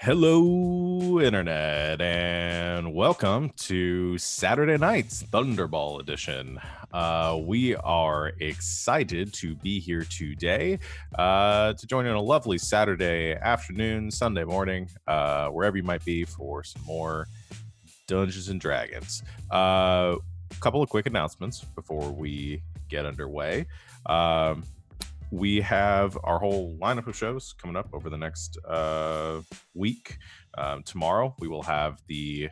Hello, Internet, and welcome to Saturday night's Thunderball edition. We are excited to be here today to join in a lovely Saturday afternoon, Sunday morning, wherever you might be for some more Dungeons and Dragons. Couple of quick announcements before we get underway. We have our whole lineup of shows coming up over the next week. Tomorrow, we will have the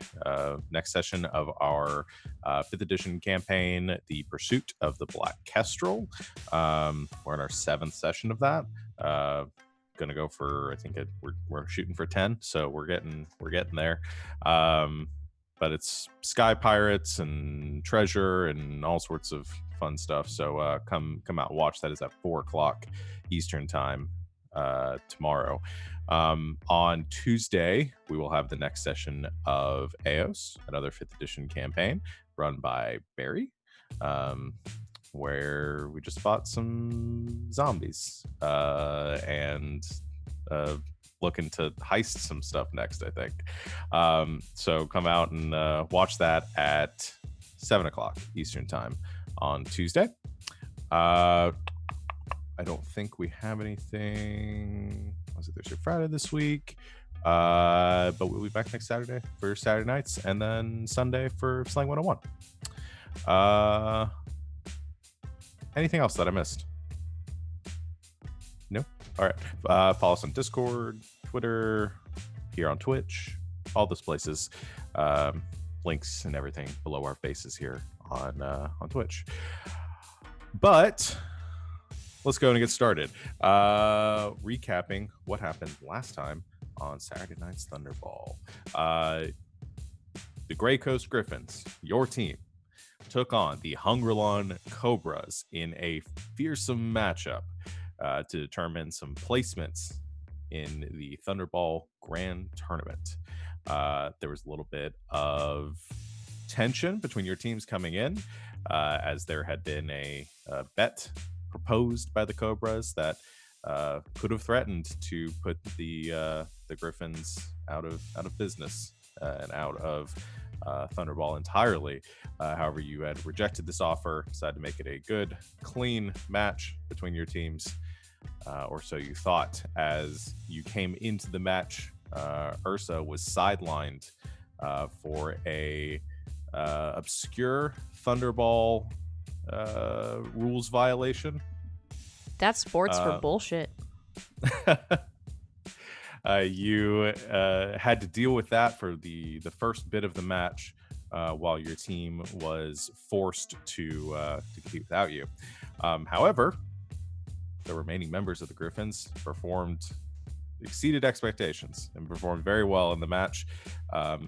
next session of our 5th edition campaign, The Pursuit of the Black Kestrel. We're in our 7th session of that. Gonna go for, I think we're shooting for 10, so we're getting there. But it's sky pirates and treasure and all sorts of fun stuff. So come out and watch. That is at 4:00 Eastern time tomorrow. On Tuesday, we will have the next session of Eos, another 5th edition campaign run by Barry, where we just fought some zombies and looking to heist some stuff next, I think. So come out and watch that at 7:00 Eastern time on Tuesday. I don't think we have anything. Was it Thursday, Friday this week? But we'll be back next Saturday for Saturday nights, and then Sunday for Slang 101. Anything else that I missed? No? All right. Follow us on Discord, Twitter, here on Twitch, all those places. Links and everything below our faces here on Twitch. But let's go and get started. Recapping what happened last time on Saturday night's Thunderball. The Grey Coast Griffins, your team, took on the Hungerlon Cobras in a fearsome matchup to determine some placements in the Thunderball Grand Tournament. There was a little bit of tension between your teams coming in, as there had been a bet proposed by the Cobras that could have threatened to put the Griffins out of business and out of Thunderball entirely. However, you had rejected this offer, decided to make it a good, clean match between your teams, or so you thought. As you came into the match, Ursa was sidelined for a obscure Thunderball rules violation. That's sports for bullshit. You had to deal with that for the first bit of the match, while your team was forced to compete without you. However, the remaining members of the Griffins exceeded expectations and performed very well in the match,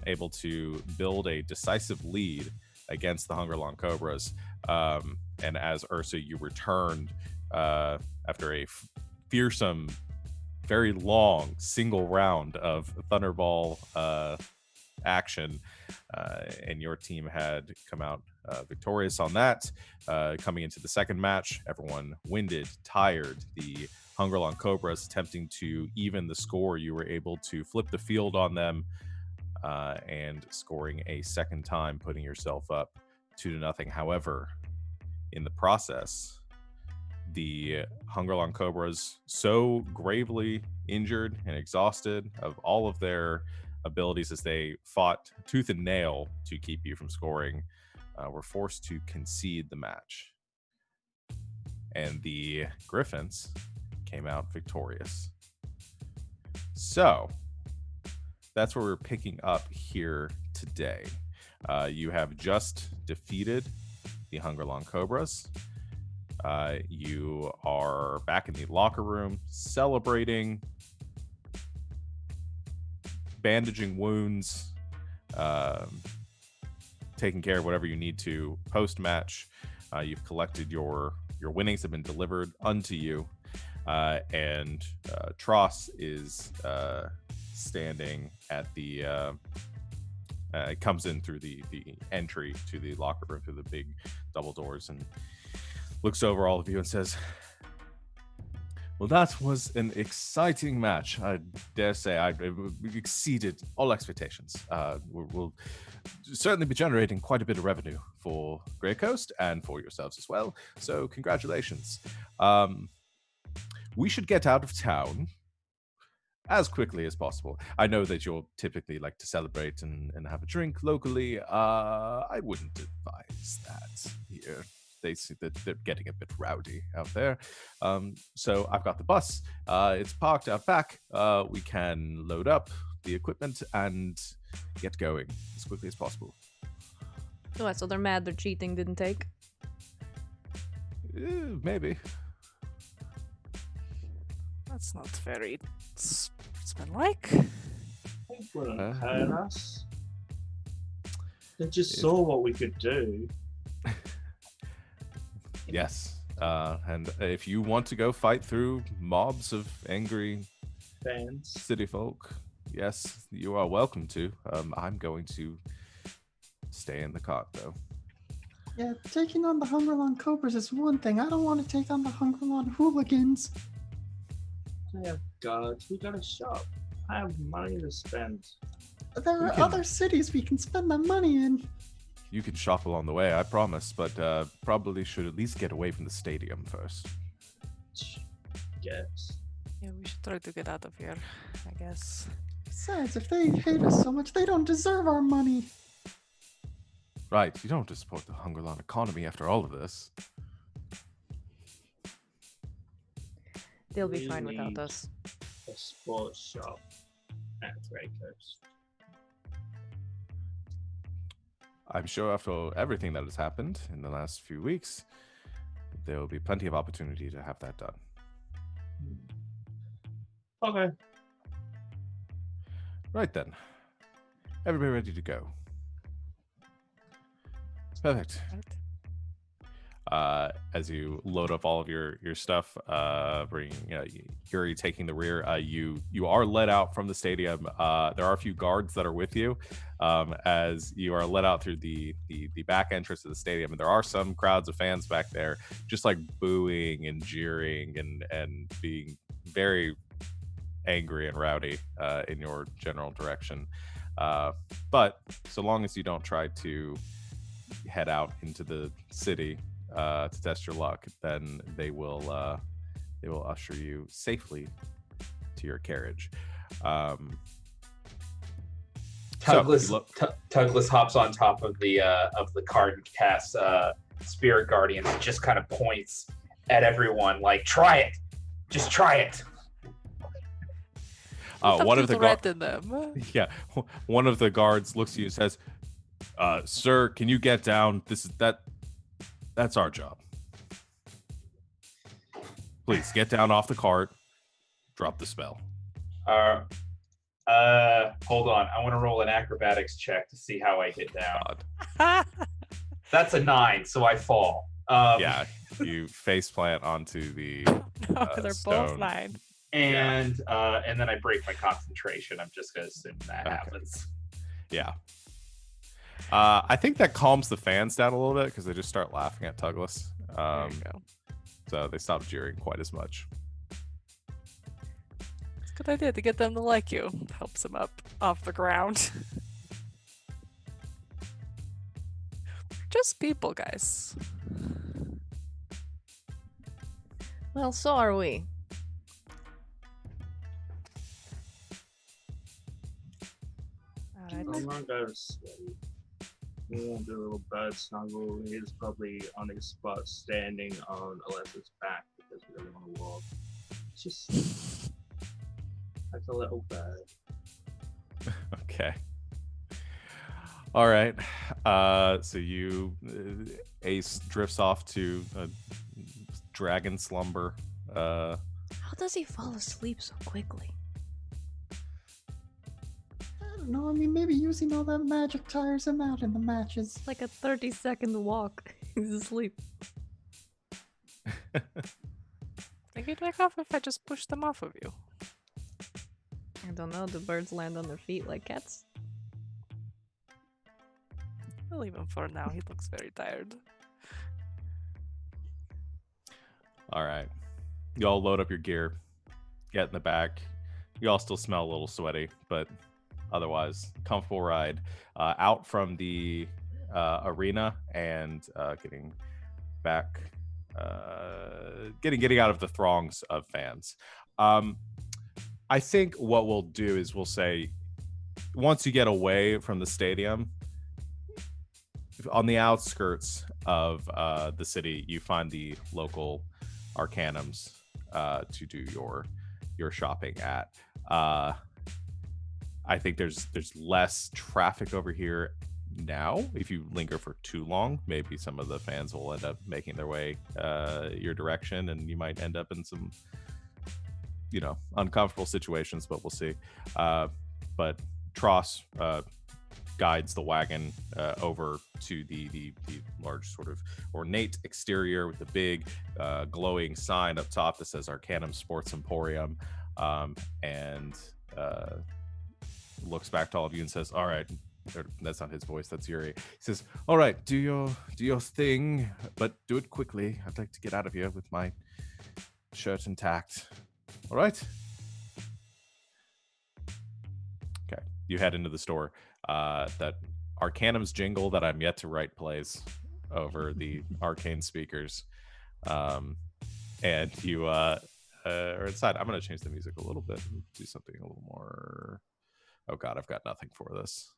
able to build a decisive lead against the Hungerlon Cobras. And as Ursa, you returned after a fearsome, very long single round of Thunderball action, and your team had come out victorious on that. Coming into the second match, everyone winded, tired. The Hungerlon Cobras attempting to even the score. You were able to flip the field on them and scoring a second time, putting yourself up 2-0. However, in the process, the Hungerlon Cobras, so gravely injured and exhausted of all of their abilities as they fought tooth and nail to keep you from scoring, were forced to concede the match. And the Griffins came out victorious. So that's where we're picking up here today. You have just defeated the Hungerlon Cobras. You are back in the locker room celebrating, bandaging wounds, taking care of whatever you need to post-match. You've collected your winnings have been delivered unto you, and Tross is standing at the comes in through the entry to the locker room through the big double doors and looks over all of you and says, Well, that was an exciting match. I dare say I exceeded all expectations. We'll certainly be generating quite a bit of revenue for Grey Coast and for yourselves as well. So congratulations. We should get out of town as quickly as possible. I know that you'll typically like to celebrate and have a drink locally. I wouldn't advise that here. They see that they're getting a bit rowdy out there. So I've got the bus. It's parked out back. We can load up the equipment and get going as quickly as possible. Oh, so they're mad their cheating didn't take? Maybe. That's not very sportsmanlike. They wouldn't hurt us. They just saw what we could do. Yes. And if you want to go fight through mobs of angry Fans. city folk, yes, you are welcome to. I'm going to stay in the cart, though. Yeah, taking on the Hungerlon Cobras is one thing. I don't want to take on the Hungerlon Hooligans. They have guards. We got a shop. I have money to spend. There are other cities we can spend that money in. You can shop along the way, I promise, but probably should at least get away from the stadium first. Guess. Yeah, we should try to get out of here, I guess. Besides, if they hate us so much, they don't deserve our money. Right, you don't have to support the Hungerlon economy after all of this. They'll be We fine without need us. a sports shop at Grey Coast. I'm sure after everything that has happened in the last few weeks, there will be plenty of opportunity to have that done. Okay. Right then. Everybody ready to go? Perfect. As you load up all of your stuff, bringing Yuri taking the rear, you are let out from the stadium. There are a few guards that are with you as you are let out through the back entrance of the stadium, and there are some crowds of fans back there, just like booing and jeering and being very angry and rowdy in your general direction. But so long as you don't try to head out into the city to test your luck, then they will usher you safely to your carriage. Tugless hops on top of the cart and casts Spirit Guardians and just kind of points at everyone like, "Try it, just try it." One of the threaten them. Yeah, one of the guards looks at you and says, "Sir, can you get down? That's our job. Please get down off the cart. Drop the spell." Hold on. I want to roll an acrobatics check to see how I get down. That's a 9, so I fall. Yeah, you face plant onto the They're stone. both 9. And then I break my concentration. I'm just gonna assume that happens. Yeah. I think that calms the fans down a little bit because they just start laughing at Tugless. There you go. So they stop jeering quite as much. It's a good idea to get them to like you. Helps them up off the ground. Just people, guys. Well, so are we. Alright. I'm gonna go to sleep. We won't do a little bird snuggle. He's probably on his spot standing on Alessa's back because we don't want to walk. It's just like a little bird. Okay. All right. So you Ace drifts off to a dragon slumber. How does he fall asleep so quickly? I don't know. I mean, maybe using all that magic tires him out in the matches. It's like a 30-second walk. He's asleep. Think you'd wake up if I just pushed them off of you. I don't know. Do birds land on their feet like cats? I'll leave him for now. He looks very tired. All right. You all load up your gear, get in the back. You all still smell a little sweaty, but otherwise, comfortable ride out from the arena and getting back, getting out of the throngs of fans. I think what we'll do is we'll say, once you get away from the stadium, on the outskirts of the city, you find the local Arcanums to do your shopping at. I think there's less traffic over here now. If you linger for too long, maybe some of the fans will end up making their way your direction, and you might end up in some, uncomfortable situations. But we'll see. But Tross guides the wagon over to the large sort of ornate exterior with the big glowing sign up top that says Arcanum Sports Emporium, and looks back to all of you and says, all right, that's not his voice, that's Yuri. He says, all right, do your thing, but do it quickly. I'd like to get out of here with my shirt intact. All right? Okay, you head into the store. That Arcanum's jingle that I'm yet to write plays over the arcane speakers. And you are inside. I'm going to change the music a little bit and do something a little more... Oh God, I've got nothing for this.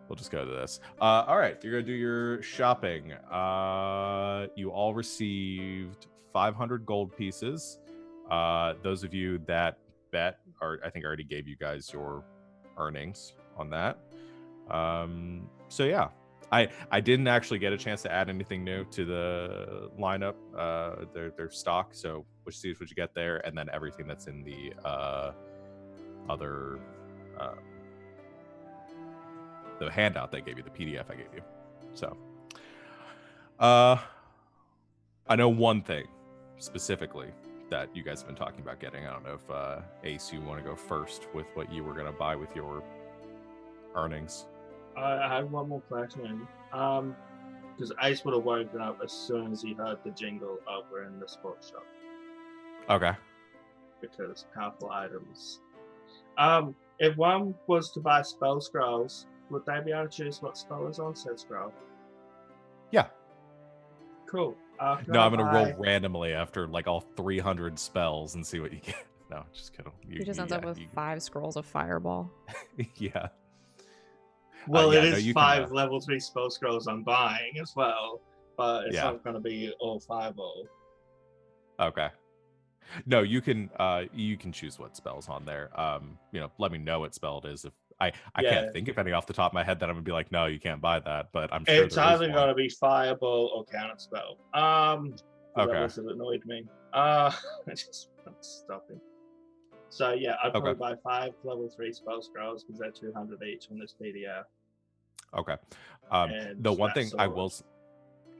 We'll just go to this. All right, you're going to do your shopping. You all received 500 gold pieces. Those of you that bet, I think I already gave you guys your earnings on that. So yeah, I didn't actually get a chance to add anything new to the lineup, their stock. So we'll see what you get there, and then everything that's in the other the handout they gave you, the PDF I gave you. So I know one thing specifically that you guys have been talking about getting. I don't know if Ace, you want to go first with what you were going to buy with your earnings. I have one more question. Because Ace would have woken up as soon as he heard the jingle over in the sports shop. Okay. Because powerful items. If one was to buy spell scrolls, would they be able to choose what spell is on said scroll? Yeah. Cool. No, I'm going to roll randomly after like all 300 spells and see what you get. No, just kidding. He just ends up with 5 scrolls of fireball. Yeah. Well, yeah, it is you 5 can, level 3 spell scrolls I'm buying as well, but it's Yeah. not going to be all fireball. Okay. No, you can choose what spell's on there. Let me know what spell it is. If I Yeah. can't think of any off the top of my head that I'm gonna be like, no, you can't buy that, but I'm sure It's there is either one. going to be fireball or counter spell. Okay. That was annoyed me. Just stopping. So yeah, I'd probably buy 5 level 3 spell scrolls because they're 200 each on this PDF. Okay. And The one that thing I sword. will.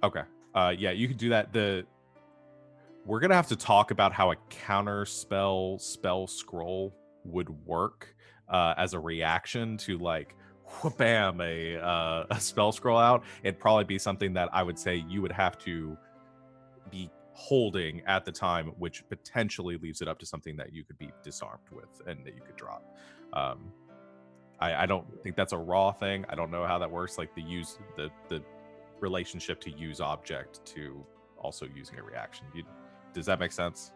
Okay. Yeah, you can do that. We're gonna have to talk about how a counter spell scroll would work as a reaction to like bam a spell scroll out. It'd probably be something that I would say you would have to be holding at the time, which potentially leaves it up to something that you could be disarmed with and that you could drop. I don't think that's a raw thing. I don't know how that works, like the relationship to use object to also using a reaction. Does that make sense?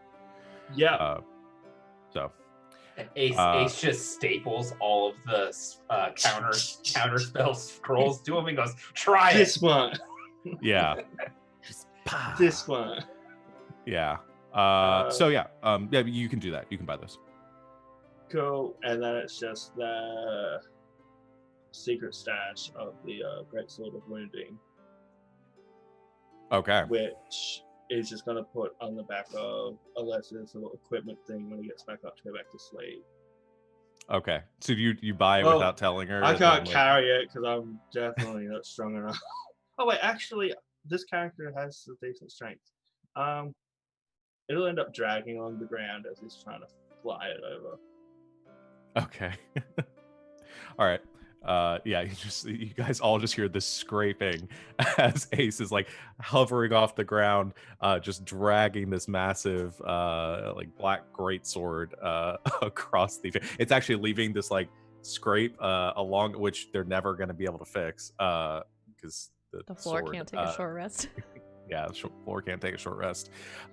Yeah. So Ace just staples all of the counter spell scrolls to him and goes, try it. This one. yeah. This one. Yeah. Yeah, you can do that. You can buy those. Cool. And then it's just the secret stash of the Great Sword of Wounding, Okay. which is just going to put on the back of Alessa's little equipment thing when he gets back up to go back to sleep. Okay. So you buy it Well, without telling her? I and can't then, carry it because I'm definitely not strong enough. Oh wait, actually, this character has a decent strength. It'll end up dragging along the ground as he's trying to fly it over. Okay. All right. Yeah, you guys all just hear this scraping as Ace is like hovering off the ground, just dragging this massive like black greatsword across the. It's actually leaving this like scrape along which they're never going to be able to fix because The floor sword, can't take a short rest. yeah, the floor can't take a short rest.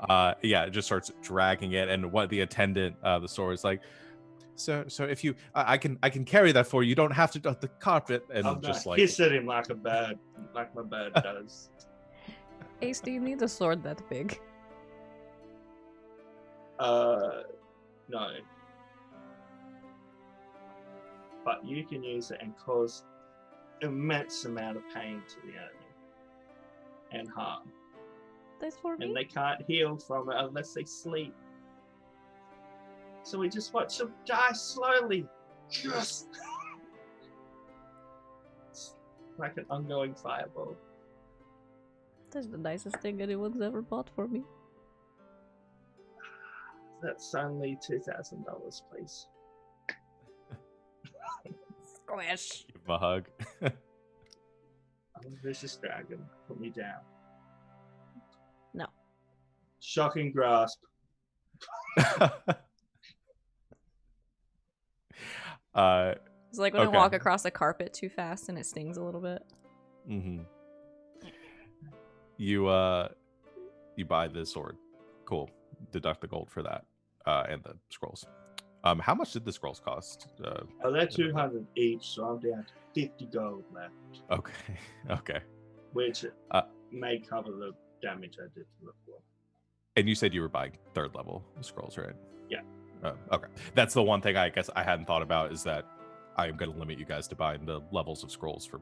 Yeah, it just starts dragging it, and what the attendant, the sword is like. So if you, I can carry that for you. You don't have to the carpet, and I'm just not like hiss at him like my bird does. Ace, do you need a sword that big? No. But you can use it and cause immense amount of pain to the enemy and harm. This for me? And they can't heal from it unless they sleep. So we just watch them die slowly. Just like an ongoing fireball. That's the nicest thing anyone's ever bought for me. That's only $2,000, please. Squish. give him a hug. I'm a vicious dragon. Put me down. No. Shocking grasp. It's like when Okay. I walk across the carpet too fast and it stings a little bit. Mm-hmm. You buy this sword. Cool. Deduct the gold for that, and the scrolls. How much did the scrolls cost? Oh, they're 200 each, so I'm down to 50 gold left, Okay. Okay. which may cover the damage I did to the floor. And you said you were buying third level scrolls, right? Yeah. Okay. That's the one thing I guess I hadn't thought about is that I am going to limit you guys to buying the levels of scrolls for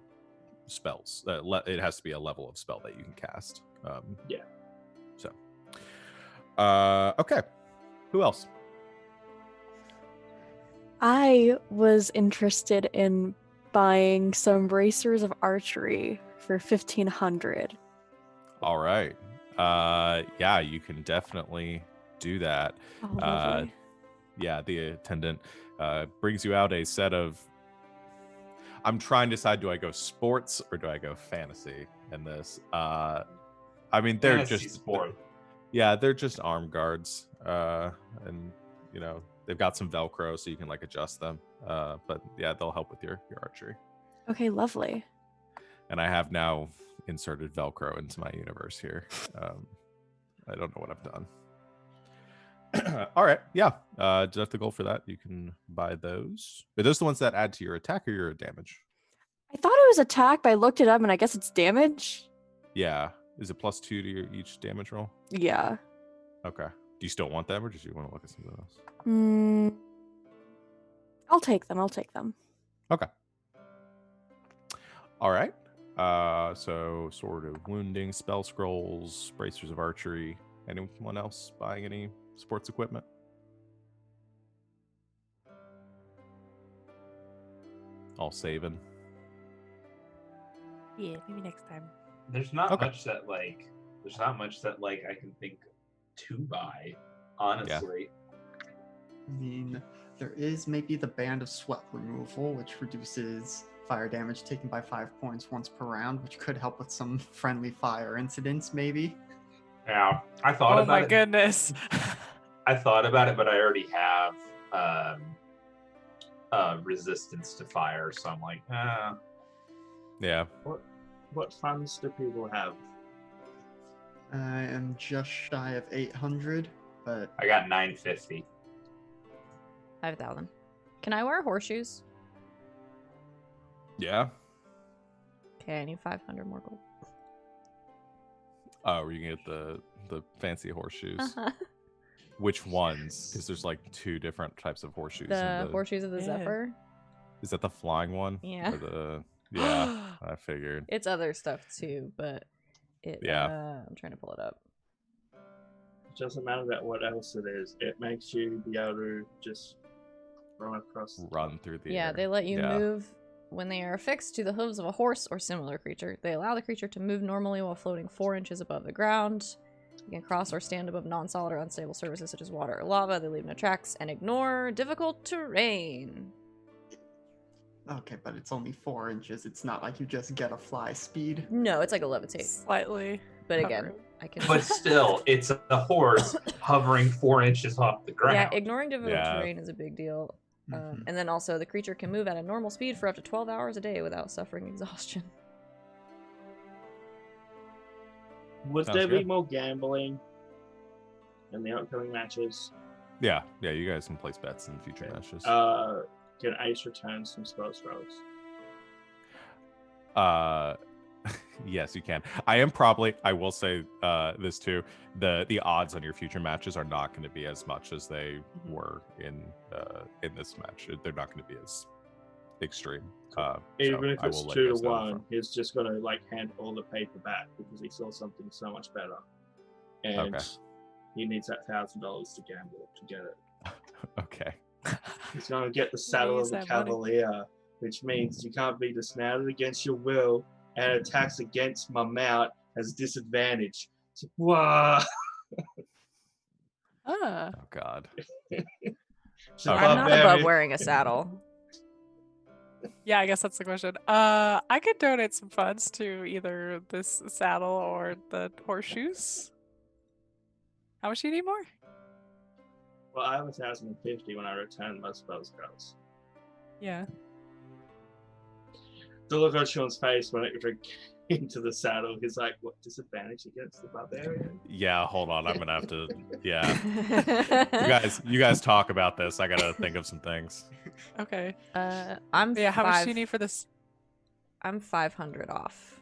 spells. It has to be a level of spell that you can cast. Yeah. So. Okay. Who else? I was interested in buying some bracers of archery for 1,500. All right. Yeah, you can definitely do that. Oh, lovely. Yeah, the attendant brings you out a set of. I'm trying to decide: do I go sports or do I go fantasy in this? I mean, they're Fantasy just sport. Yeah, they're just arm guards, and they've got some Velcro so you can like adjust them. But yeah, they'll help with your archery. Okay, lovely. And I have now inserted Velcro into my universe here. I don't know what I've done. All right, yeah. Deduct the gold for that. You can buy those. Are those the ones that add to your attack or your damage? I thought it was attack, but I looked it up and I guess it's damage. Yeah. Is it +2 to your each damage roll? Yeah. Okay. Do you still want them, or do you want to look at something else? I'll take them. Okay. All right. So sword of wounding, spell scrolls, bracers of archery. Anyone else buying any sports equipment? All saving. Yeah, maybe next time. There's not Okay. much that like I can think to buy, honestly. I mean, there is maybe the Band of Sweat removal, which reduces fire damage taken by 5 points once per round, which could help with some friendly fire incidents, maybe. Yeah. I thought Oh about my it. goodness. I thought about it, but I already have resistance to fire, so I'm like, Yeah. What funds do people have? I am just shy of 800, but I got 950. 5,000. Can I wear horseshoes? Yeah. Okay, I need 500 more gold. Oh, you can get the fancy horseshoes. Uh-huh. Which ones? Because there's like 2 different types of horseshoes. The horseshoes of the Yeah. Zephyr. Is that the flying one? Yeah. Or yeah, I figured. It's other stuff too, but Yeah. I'm trying to pull it up. It doesn't matter that what else it is. It makes you be able to just run across. The Run through the Yeah, air. they let you Yeah. move when they are affixed to the hooves of a horse or similar creature. They allow the creature to move normally while floating 4 inches above the ground. You can cross or stand above non-solid or unstable surfaces such as water or lava. They leave no tracks and ignore difficult terrain. Okay, but it's only 4 inches. It's not like you just get a fly speed. No, it's like a levitate. Slightly. But again, hovering. I can. But still, it's a horse hovering 4 inches off the ground. Yeah, ignoring difficult Yeah. terrain is a big deal. Mhm. And then also, the creature can move at a normal speed for up to 12 hours a day without suffering exhaustion. Would Sounds there be good. more gambling in the upcoming matches? Yeah, you guys can place bets in future matches. Can Ace return some spell throws? Yes, you can. I will say this too. The odds on your future matches are not going to be as much as they were in this match. They're not going to be as extreme. Even so if I it's will let you 2 to guys know up 1, front. he's just gonna like hand all the paper back because he saw something so much better, and Okay. he needs that $1,000 to gamble to get it. Okay. He's gonna get the saddle use of the that money. cavalier, which means you can't be dismounted against your will, and attacks against my mount has disadvantage. It's like, wow. Ah. Oh God. She's Okay. I'm not barbarian. above wearing a saddle. Yeah, I guess that's the question. I could donate some funds to either this saddle or the horseshoes. How much do you need more? Well, I have 1,050 when I return my spell scrolls. Yeah. The look on Sean's face when it into the saddle, he's like, "What disadvantage against the barbarian?" Yeah, hold on. I'm gonna have to. Yeah, you guys talk about this. I gotta think of some things. Okay. I'm Yeah, how much do you five- need for this? I'm 500 off.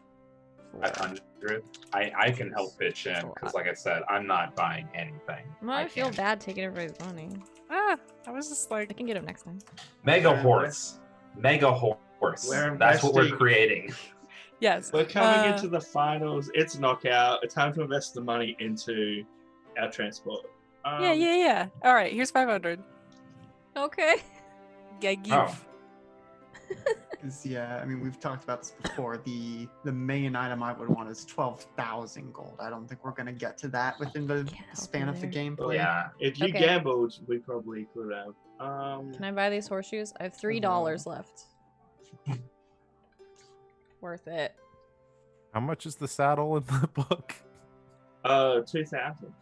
for- 500. I can help pitch in That's a because, lot. like I said, I'm not buying anything. I feel can't. bad taking everybody's money. Ah, I was just I like, can get him next time. Mega We're horse. Mega horse. We're That's what we're investing- creating. yes. We're coming Uh, into the finals. It's knockout. It's time to invest the money into our transport. Yeah. All right, here's 500. Okay. Yeah, give. Oh. 'Cause, yeah, I mean, we've talked about this before. The main item I would want is 12,000 gold. I don't think we're gonna get to that within the Can't help span you of the there. gameplay. Yeah. If you Okay. gambled, we probably could have. Can I buy these horseshoes? I have $3 left. Worth it. How much is the saddle in the book? 2,000.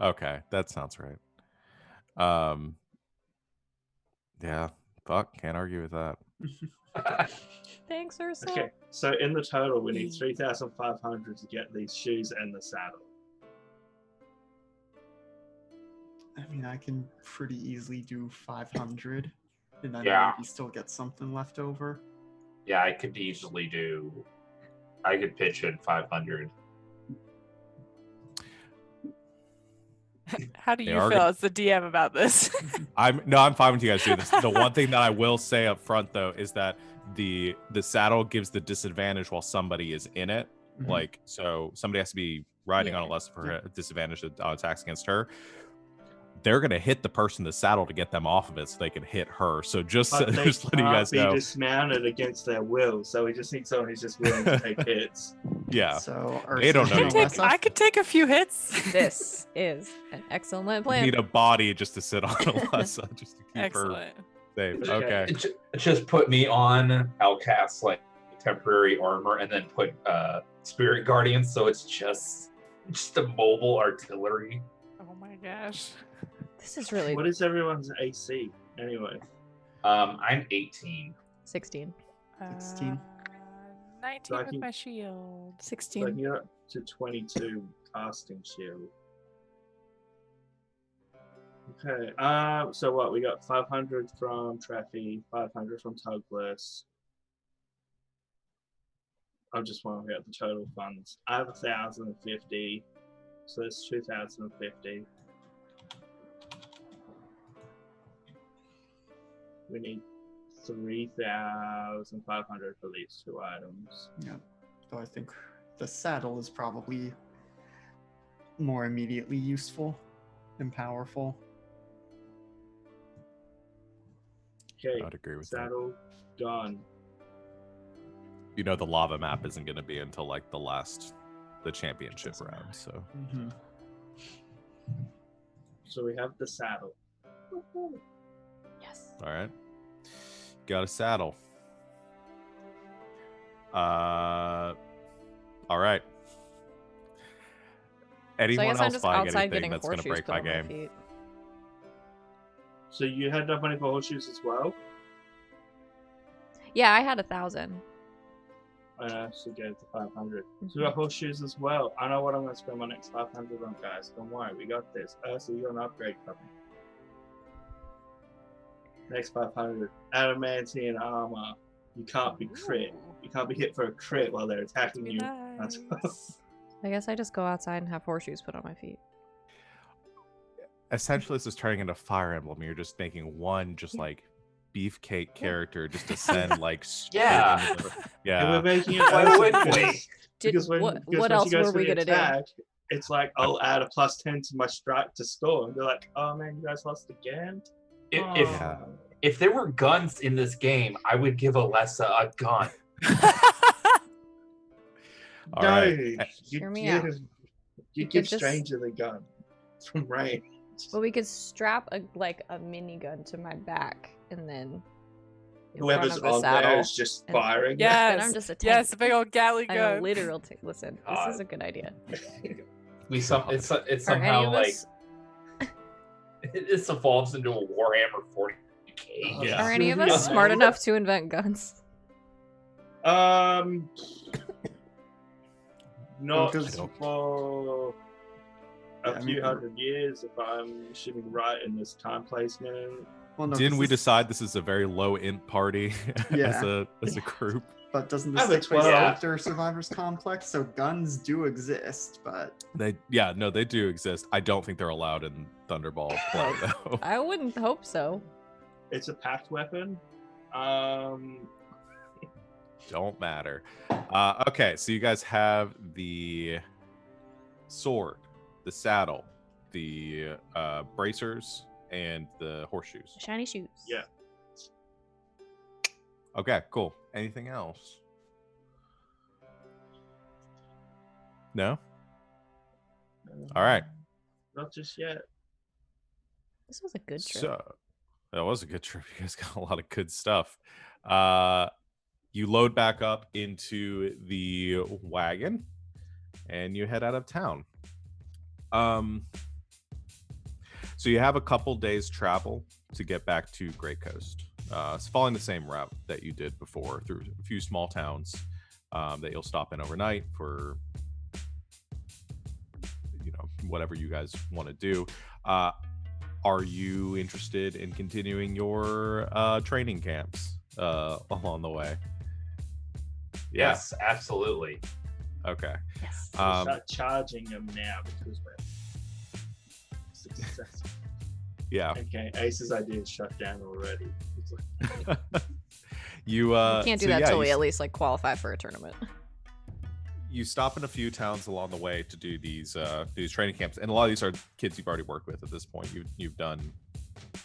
Okay, that sounds right. Yeah, fuck, can't argue with that. Thanks, Ursa. Okay, so in the total, we need 3,500 to get these shoes and the saddle. I mean, I can pretty easily do 500, and then Yeah. maybe still get something left over. Yeah, I could easily do. I could pitch in 500. How do They you are feel gonna- as the DM about this? I'm fine with you guys doing this. The one thing that I will say up front though is that the saddle gives the disadvantage while somebody is in it. Mhm. Like, so somebody has to be riding on Yeah. it less for a disadvantage on attacks against her. They're gonna hit the person in the saddle to get them off of it so they can hit her. So just But they just letting you can't guys be know. dismounted against their will, so we just need someone who's just willing to take hits. Yeah. So They don't Ursa know and you. Alessa- I could take a few hits. This is an excellent plan. Need a body just to sit on Alessa, just to keep her Excellent. safe. Okay. Okay. Just put me on. I'll cast like temporary armor and then put spirit guardians, so it's just a mobile artillery. Oh my gosh. This is really What is everyone's AC anyway? I'm 18. 16. 16. 19 So I with can- my shield. So 16. you're up to 22 casting shield. Okay. So what? We got 500 from Traffy, 500 from Tugless. I just want to get the total funds. I have 1,050, so that's 2,050. We need 3,500 for these 2 items. Yeah. So I think the saddle is probably more immediately useful and powerful. Okay. I'd agree with that. Saddle done. You know the lava map isn't gonna be until like the championship Doesn't round. matter. So Mm-hmm. So we have the saddle. Yes. all right. Got a saddle. All right. So I Anyone guess I'm else just buying outside anything getting that's going to horseshoes break put my on my game? feet. So you had enough money for horseshoes as well? Yeah, I had 1,000. I should get it to 500. So we got horseshoes as well. I know what I'm going to spend my next 500 on, guys. Don't worry, we got this. So you got an upgrade coming. Next 500. Adamantine armor. You can't be crit. You can't be hit for a crit while they're attacking Be you. nice. I guess I just go outside and have horseshoes put on my feet. Essentially, this is turning into Fire Emblem. You're just making one like beefcake character just descend like straight Yeah. into the, And yeah. we're making it Why worse wouldn't because, we? because when, what because when else she goes were for we the gonna do? attack, it's like, I'll add a +10 to my strike to score. And they're like, oh man, you guys lost again? If Yeah. if there were guns in this game, I would give Alessa a gun. All No, right. Hear me out. You could give just- Stranger the gun. It's from Rain. But we could strap a minigun to my back and then in Whoever's front of the on saddle. there is just and- firing. Then I'm Yes. just a tank. Yes, a big old Gatling I'm gun. a literal tank. Listen, this is a good idea. It's Are any somehow of like us this evolves into a Warhammer 40k. Yeah. are any of us smart enough to invent guns? Not Because- for a Yeah, I few mean- hundred years, if I'm shooting right in this time placement. Well, no, Didn't 'cause we this- decide this is a very low int party Yeah. as a group? But doesn't I this have a take place 12. after Survivor's Complex? So guns do exist, but They do exist. I don't think they're allowed in Thunderball play though. I wouldn't hope so. It's a packed weapon. Don't matter. Okay, so you guys have the sword, the saddle, the bracers, and the horseshoes. Shiny shoes. Yeah. Okay, cool. Anything else? No? All right. Not just yet. This was a good trip. So that was a good trip. You guys got a lot of good stuff. You load back up into the wagon and you head out of town. So you have a couple days travel to get back to Great Coast. It's following the same route that you did before through a few small towns that you'll stop in overnight for whatever you guys want to do. Are you interested in continuing your training camps along the way? Yes, absolutely. Okay. Yes. Start charging them now because we're successful. Yeah. Okay, Ace's idea is shut down already. It's like, You We can't do so that yeah, till you we at least qualify for a tournament. you stop in a few towns along the way to do these training camps, and a lot of these are kids you've already worked with at this point. You've done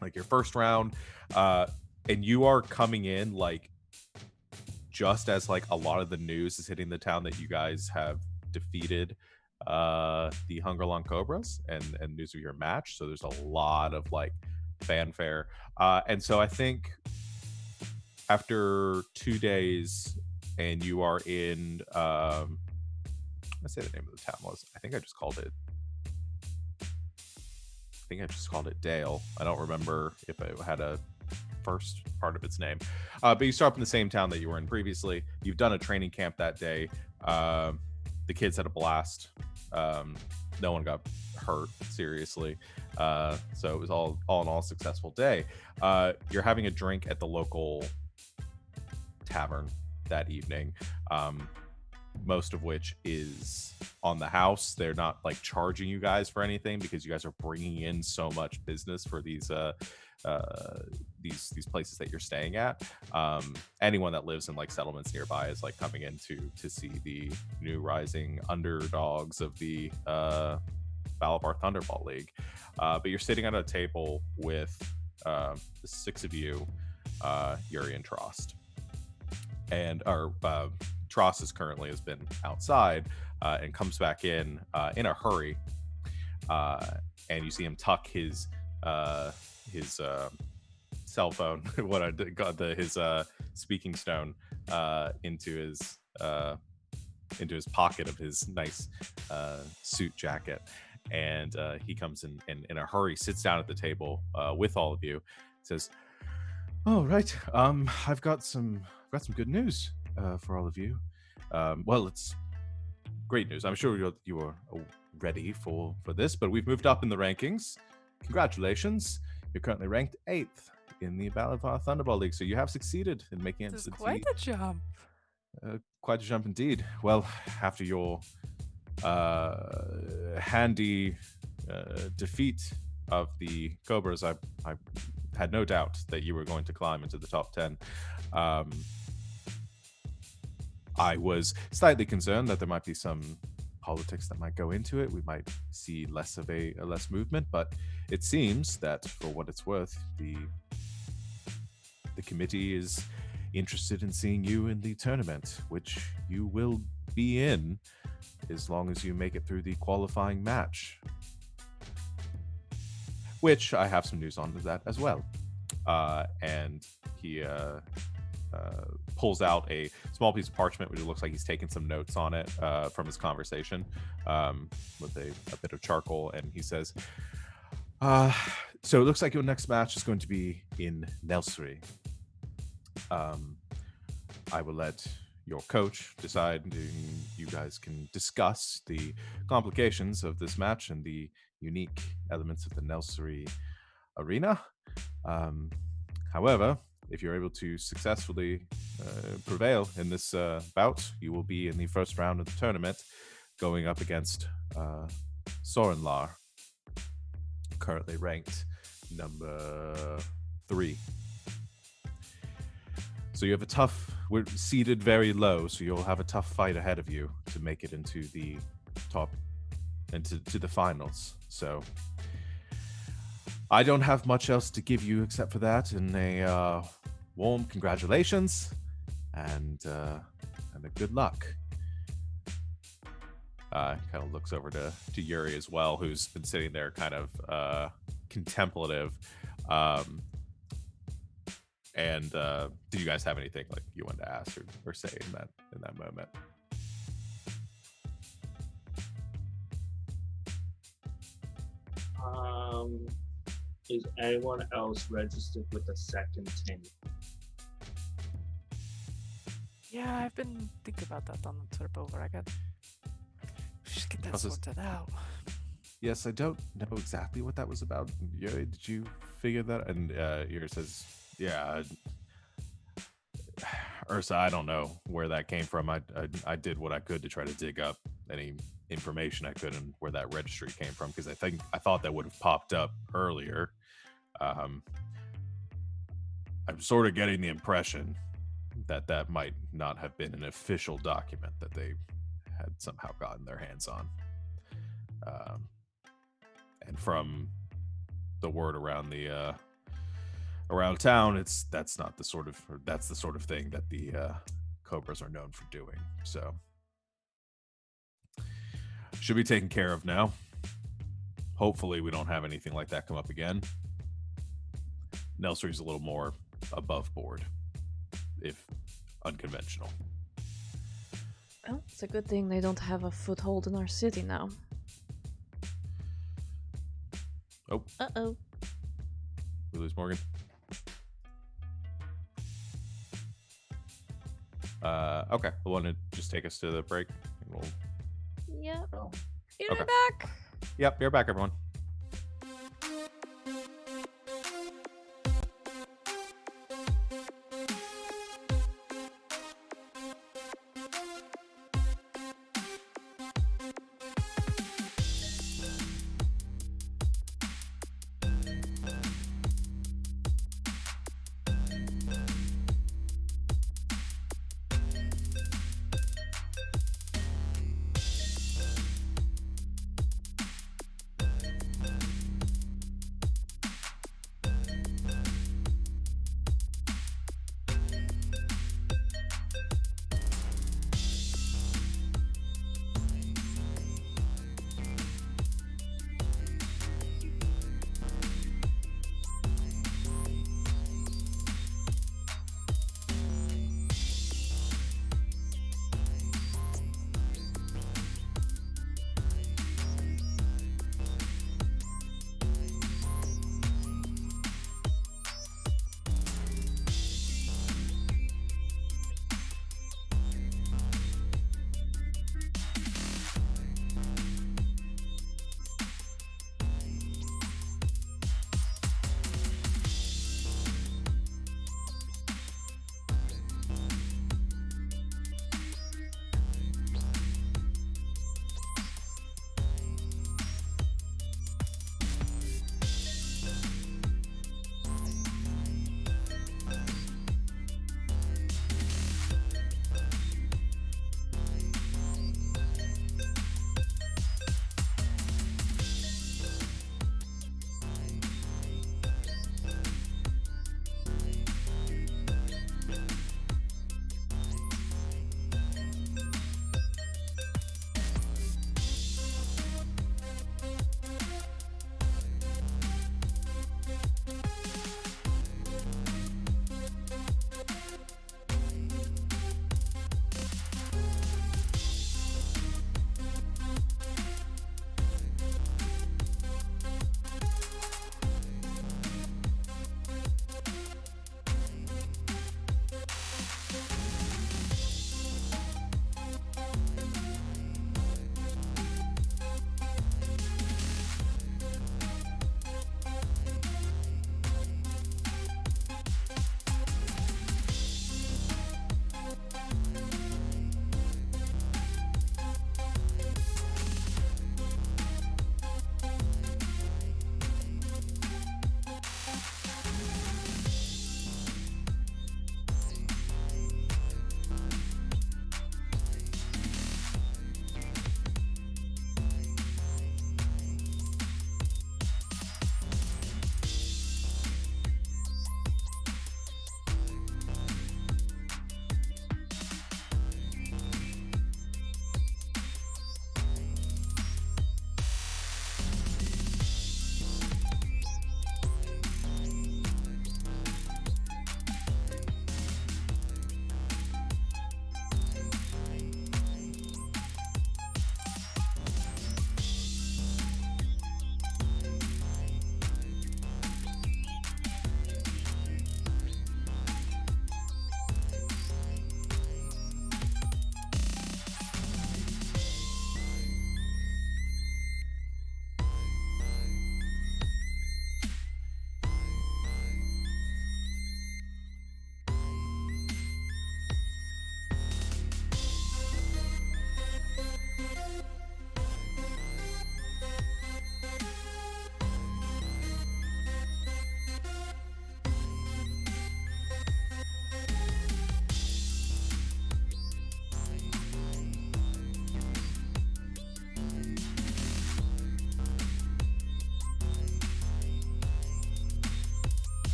like your first round, and you are coming in like just as like a lot of the news is hitting the town that you guys have defeated the Hungerlong Cobras and news of your match. So there's a lot of like fanfare, and so I think after 2 days and you are in let's say the name of the town was, I think I just called it Dale. I don't remember if it had a first part of its name, but you start up in the same town that you were in previously. You've done a training camp that day. The kids had a blast. No one got hurt seriously, so it was all in all a successful day. You're having a drink at the local tavern that evening, most of which is on the house. They're not like charging you guys for anything because you guys are bringing in so much business for these places that you're staying at. Anyone that lives in like settlements nearby is like coming in to see the new rising underdogs of the Balabar Thunderball League. But you're sitting at a table with the six of you, Yuri and Trost. And our Trost currently has been outside and comes back in a hurry. And you see him tuck his cell phone, his speaking stone, into into his pocket of his nice suit jacket, and he comes in a hurry, sits down at the table with all of you, says, "Oh, right. I've got some good news for all of you. Well, it's great news. I'm sure you are ready for this, but we've moved up in the rankings. Congratulations. You're currently ranked 8th in the Battle of our Thunderball League, so you have succeeded in making it This is into quite a jump. quite a jump indeed. Well, after your handy defeat of the Cobras, I had no doubt that you were going to climb into the top 10. I was slightly concerned that there might be some politics that might go into it. We might see less movement, but it seems that, for what it's worth, the committee is interested in seeing you in the tournament, which you will be in as long as you make it through the qualifying match. Which I have some news on that as well. And he pulls out a small piece of parchment, which looks like he's taken some notes on it from his conversation with a bit of charcoal, and he says, so it looks like your next match is going to be in Nelsry. I will let your coach decide, and you guys can discuss the complications of this match and the unique elements of the Nelsry arena. However, if you're able to successfully prevail in this bout, you will be in the first round of the tournament, going up against Sorenlar, currently ranked number 3. So you have a tough, we're seated very low, so you'll have a tough fight ahead of you to make it into the top, into the finals. So I don't have much else to give you except for that, and a warm congratulations and a good luck. Kind of looks over to Yuri as well, who's been sitting there kind of contemplative. And did you guys have anything like you wanted to ask or say in that moment? Is anyone else registered with the second team? Yeah, I've been thinking about that on the trip over. We should get that sorted out. Yes, I don't know exactly what that was about. Yuri, did you figure that? And Yuri says, yeah, Ursa, I don't know where that came from. I did what I could to try to dig up any information I could and where that registry came from, because I thought that would have popped up earlier. I'm sort of getting the impression that might not have been an official document that they had somehow gotten their hands on. And from the word around the around town, that's the sort of thing that the Cobras are known for doing. So should be taken care of now. Hopefully we don't have anything like that come up again. Nelsry's a little more above board, if unconventional. Well, it's a good thing they don't have a foothold in our city now. Oh. Uh-oh. We lose Morgan. Okay. We'll want to just take us to the break. Yep. Oh. Be Okay. right back. Yep, you're back, everyone.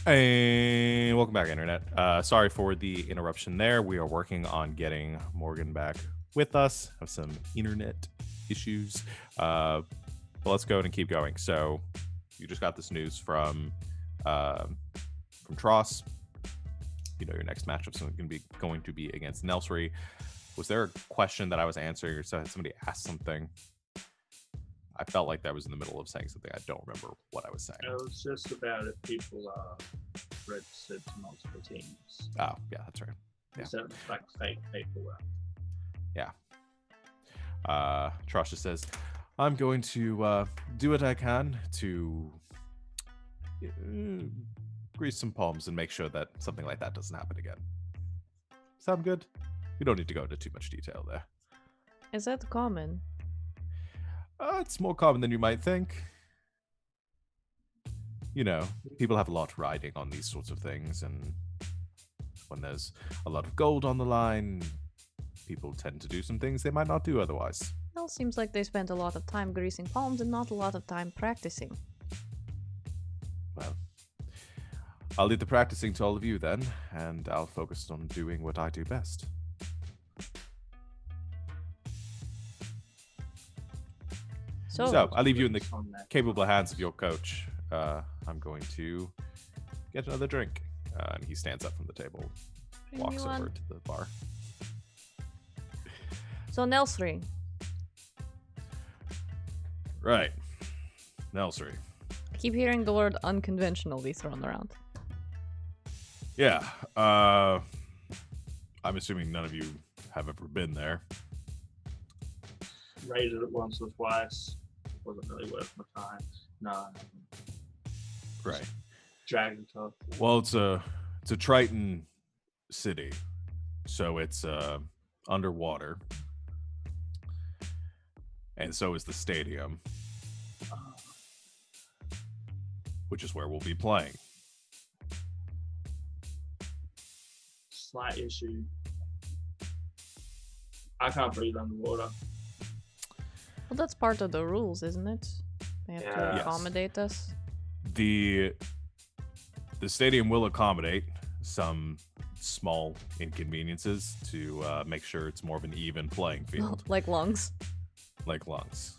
And welcome back, Internet. Sorry for the interruption there. We are working on getting Morgan back with us. Have some internet issues. But let's go ahead and keep going. So you just got this news from Tross. You know your next matchup is going to be against Nelsry. Was there a question that I was answering, or somebody asked something? I felt like that was in the middle of saying something. I don't remember what I was saying. It was just about if people are registered to multiple teams. Oh, yeah, that's right. Yeah. So it's like fake paperwork. Yeah. Trosh just says, I'm going to do what I can to grease some palms and make sure that something like that doesn't happen again. Sound good? You don't need to go into too much detail there. Is that common? It's more common than you might think. You know, people have a lot riding on these sorts of things, and when there's a lot of gold on the line, people tend to do some things they might not do otherwise. Well, seems like they spent a lot of time greasing palms and not a lot of time practicing. Well, I'll leave the practicing to all of you then, and I'll focus on doing what I do best. So I leave you in the capable hands of your coach. I'm going to get another drink. And he stands up from the table, walks over to the bar. So Nelsry. Right. Nelsry. I keep hearing the word unconventional be thrown around. Yeah. I'm assuming none of you have ever been there. Raided it once or twice. Wasn't really worth my time. No. Right. Dragon Talk. Well, it's a Triton city, so it's underwater, and so is the stadium, which is where we'll be playing. Slight issue. I can't breathe underwater. Well, that's part of the rules, isn't it? They have to Yes. accommodate us. The stadium will accommodate some small inconveniences to make sure it's more of an even playing field. Like lungs. Like lungs.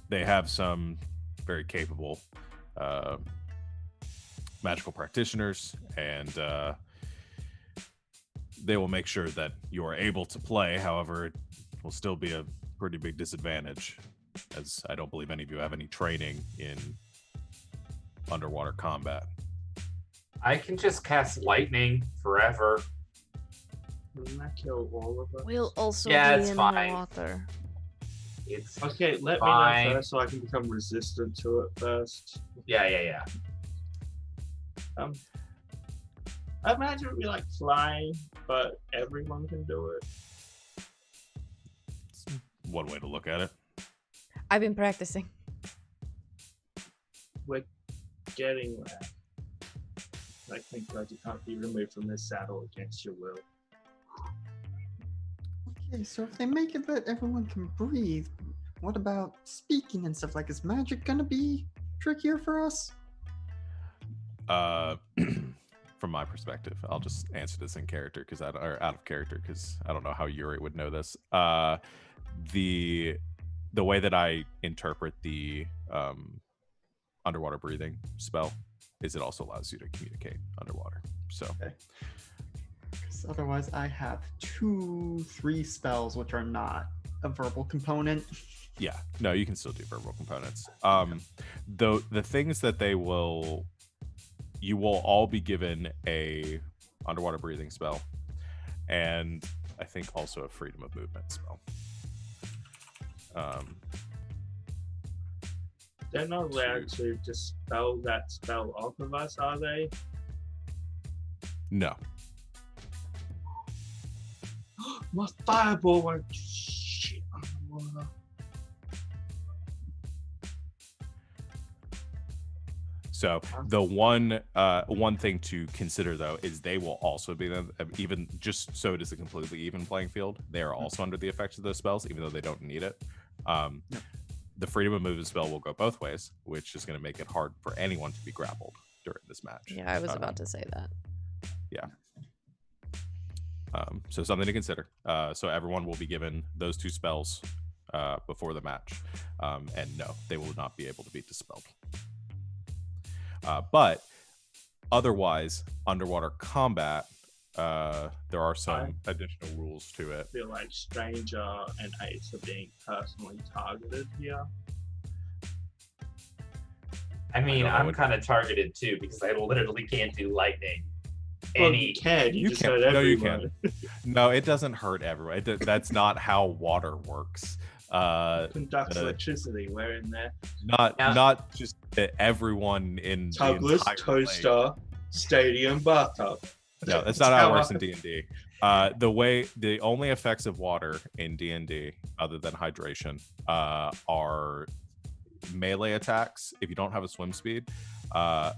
They have some very capable magical practitioners, and they will make sure that you are able to play. However, it will still be a pretty big disadvantage, as I don't believe any of you have any training in underwater combat. I can just cast lightning forever. Doesn't that kill all of us? We'll also Yeah, be it's in fine. the water. It's Okay, let Fine. me know first so I can become resistant to it first. yeah. I imagine it'd be like flying, but everyone can do it. It's one way to look at it. I've been practicing. We're getting there. I think that you can't be removed from this saddle against your will. Okay, so if they make it that everyone can breathe, what about speaking and stuff? Like, is magic gonna be trickier for us? From my perspective, I'll just answer this in character or out of character, because I don't know how Yuri would know this. The way that I interpret the underwater breathing spell is it also allows you to communicate underwater. So Because otherwise, I have 2-3 spells which are not a verbal component. yeah, no, you can still do verbal components. The things that you will all be given a underwater breathing spell, and I think also a freedom of movement spell. They're not allowed to dispel that spell off of us, are they? No. My fireball went shit underwater. So the one thing to consider though is they will also be even just so it is a completely even playing field. They are also under the effects of those spells, even though they don't need it. The freedom of movement spell will go both ways, which is going to make it hard for anyone to be grappled during this match. Yeah, I was about to say that. So something to consider. So everyone will be given those 2 spells before the match, and no, they will not be able to be dispelled. But otherwise, underwater combat, there are some additional rules to it. I feel like Stranger and Ace are being personally targeted here. I mean, I don't know I'm what- kind of targeted too because I literally can't do lightning. Well, you can. You just can. heard No, you everyone. No, it doesn't hurt everyone. That's not how water works. Conducts electricity. We're in there. Not just that everyone in the Tubless, entire toaster, stadium, bathtub. No, that's not how it works in D&D. The only effects of water in D&D, other than hydration, are melee attacks. If you don't have a swim speed,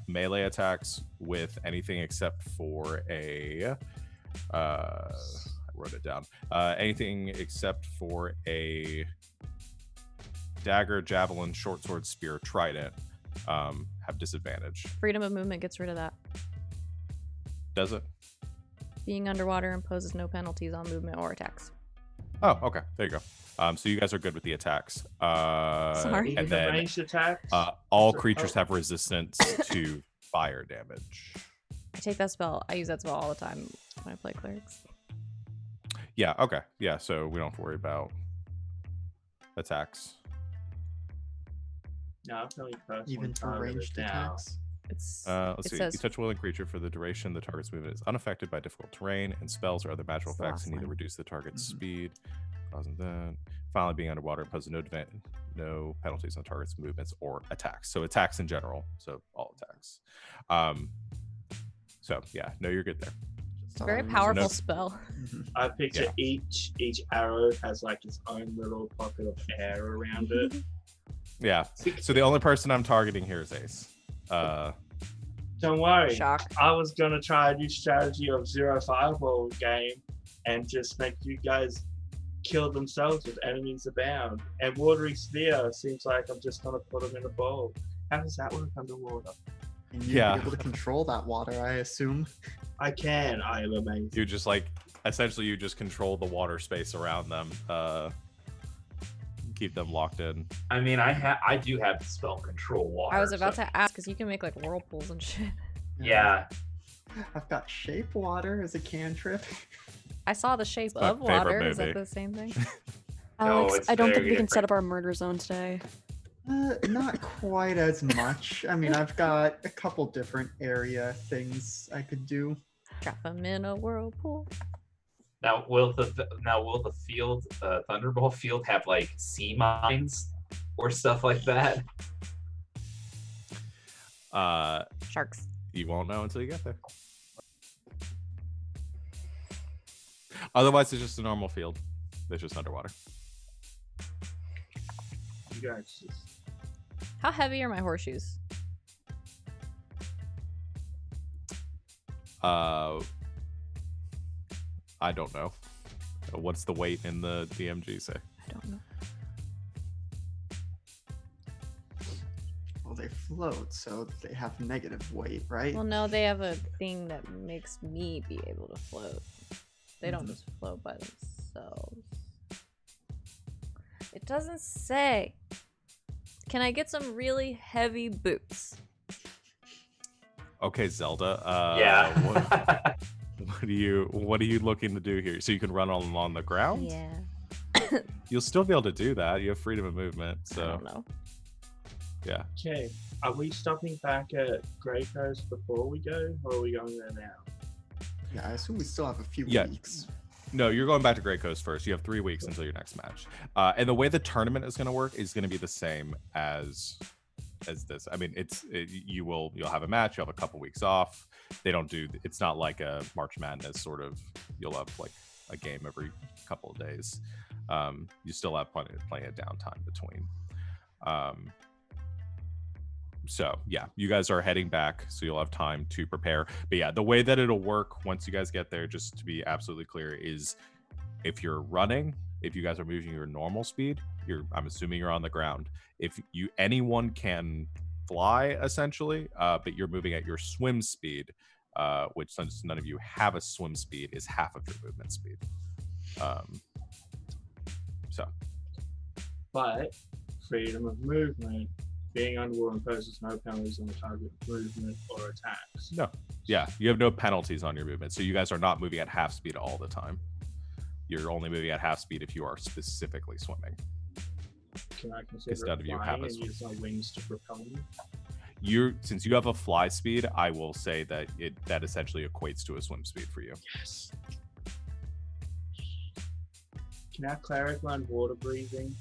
melee attacks with anything except for I wrote it down. Anything except for a dagger, javelin, short sword, spear, trident have disadvantage. Freedom of movement gets rid of that. Does it? Being underwater imposes no penalties on movement or attacks. Oh, okay. There you go. So you guys are good with the attacks. Sorry. Even And the then ranged attacks. all So- creatures have resistance to fire damage. I take that spell. I use that spell all the time when I play clerics. Yeah, okay. Yeah, so we don't have to worry about attacks. No, I'm feeling personally Even for targeted ranged now. attacks. It's Let's it see. says You touch a willing creature for the duration the target's movement is unaffected by difficult terrain, and spells or other magical It's the effects last and neither line. reduce the target's Mhm. speed, causing that. Finally, being underwater imposes no penalties on target's movements or attacks. So attacks in general. So all attacks. So yeah, no, you're good there. it's a very So powerful no- spell. Mhm. I picture Yeah. each arrow has like its own little pocket of air around it. Yeah. So the only person I'm targeting here is Ace. Don't worry. Shock. I was gonna try a new strategy of zero fireball game and just make you guys kill themselves with enemies abound. And watery sphere seems like I'm just gonna put them in a bowl. How does that work underwater? And you'd Yeah. be able to control that water, I assume. I can. I am amazing. You just essentially you just control the water space around them. Keep them locked in. I mean, I do have spell control water. I was about so- to ask because you can make like whirlpools and shit. Yeah. I've got shape water as a cantrip. I saw the shape my of favorite water. Is that movie. the same thing? No, Alex, it's I don't think very we can set different. up our murder zone today. Not quite as much. I mean, I've got a couple different area things I could do. Trap them in a whirlpool. Now will the field, Thunderball field, have like sea mines or stuff like that? Sharks. You won't know until you get there. Otherwise, it's just a normal field. It's just underwater. You guys just How heavy are my horseshoes? I don't know. What's the weight in the DMG say? I don't know. Well, they float, so they have negative weight, right? Well, no, they have a thing that makes me be able to float. They don't just float by themselves. It doesn't say. Can I get some really heavy boots? Okay, Zelda. Yeah. What are you looking to do here? So you can run on the ground? Yeah. You'll still be able to do that. You have freedom of movement. I So don't know. yeah. okay. Are we stopping back at Grey Coast before we go, or are we going there now? Yeah, I assume we still have a few Yeah. weeks. No, you're going back to Grey Coast first. You have 3 weeks until your next match. And the way the tournament is going to work is going to be the same as this. I mean, you'll have a match. You'll have a couple weeks off. They don't do. It's not like a March Madness sort of. You'll have like a game every couple of days. You still have plenty of downtime between. So yeah, you guys are heading back, so you'll have time to prepare. But yeah, the way that it'll work once you guys get there, just to be absolutely clear, is if you're running, if you guys are moving your normal speed, I'm assuming you're on the ground. If anyone can fly essentially, but you're moving at your swim speed, which since none of you have a swim speed, is half of your movement speed. But freedom of movement, being underwater imposes no penalties on the target movement or attacks. No. Yeah, you have no penalties on your movement. So you guys are not moving at half speed all the time. You're only moving at half speed if you are specifically swimming. Can I consider none of you have flying a and swim. use my wings to propel me? Since you have a fly speed, I will say that that essentially equates to a swim speed for you. Yes. Can our cleric learn water breathing?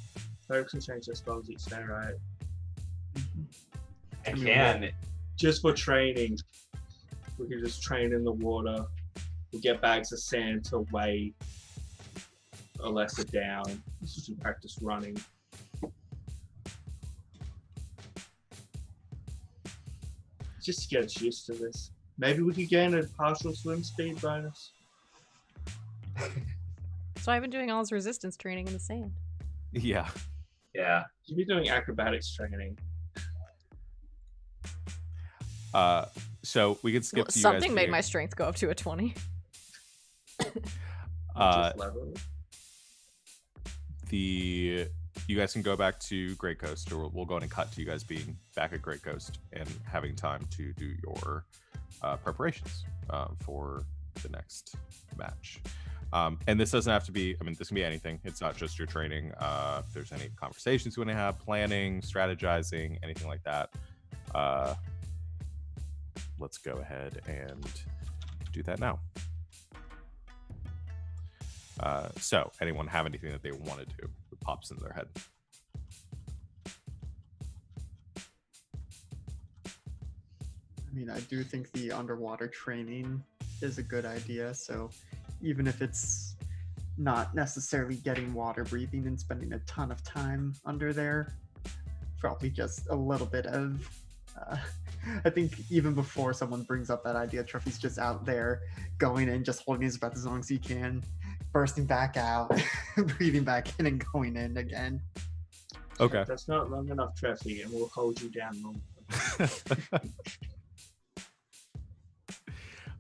Clerics can change their spells each day, right? I can. Just for training. We can just train in the water. We get bags of sand to weigh Alessa down. This is to practice running. Just to get us used to this. Maybe we could gain a partial swim speed bonus. So I've been doing all his resistance training in the sand. Yeah. Yeah. You'd be doing acrobatics training. So we could skip Well, to you something guys made being- my strength go up to a 20. Just level. You guys can go back to Great Coast, or we'll go ahead and cut to you guys being back at Great Coast and having time to do your preparations for the next match. And this doesn't have to be, this can be anything. It's not just your training. If there's any conversations you want to have, planning, strategizing, anything like that, let's go ahead and do that now. So anyone have anything that they want to do that pops into their head? I mean, I do think the underwater training is a good idea. So even if it's not necessarily getting water breathing and spending a ton of time under there, probably just a little bit of I think even before someone brings up that idea, Truffy's just out there going in, just holding his breath as long as he can, bursting back out, breathing back in and going in again. Okay. That's not long enough, Truffy, and we'll hold you down long.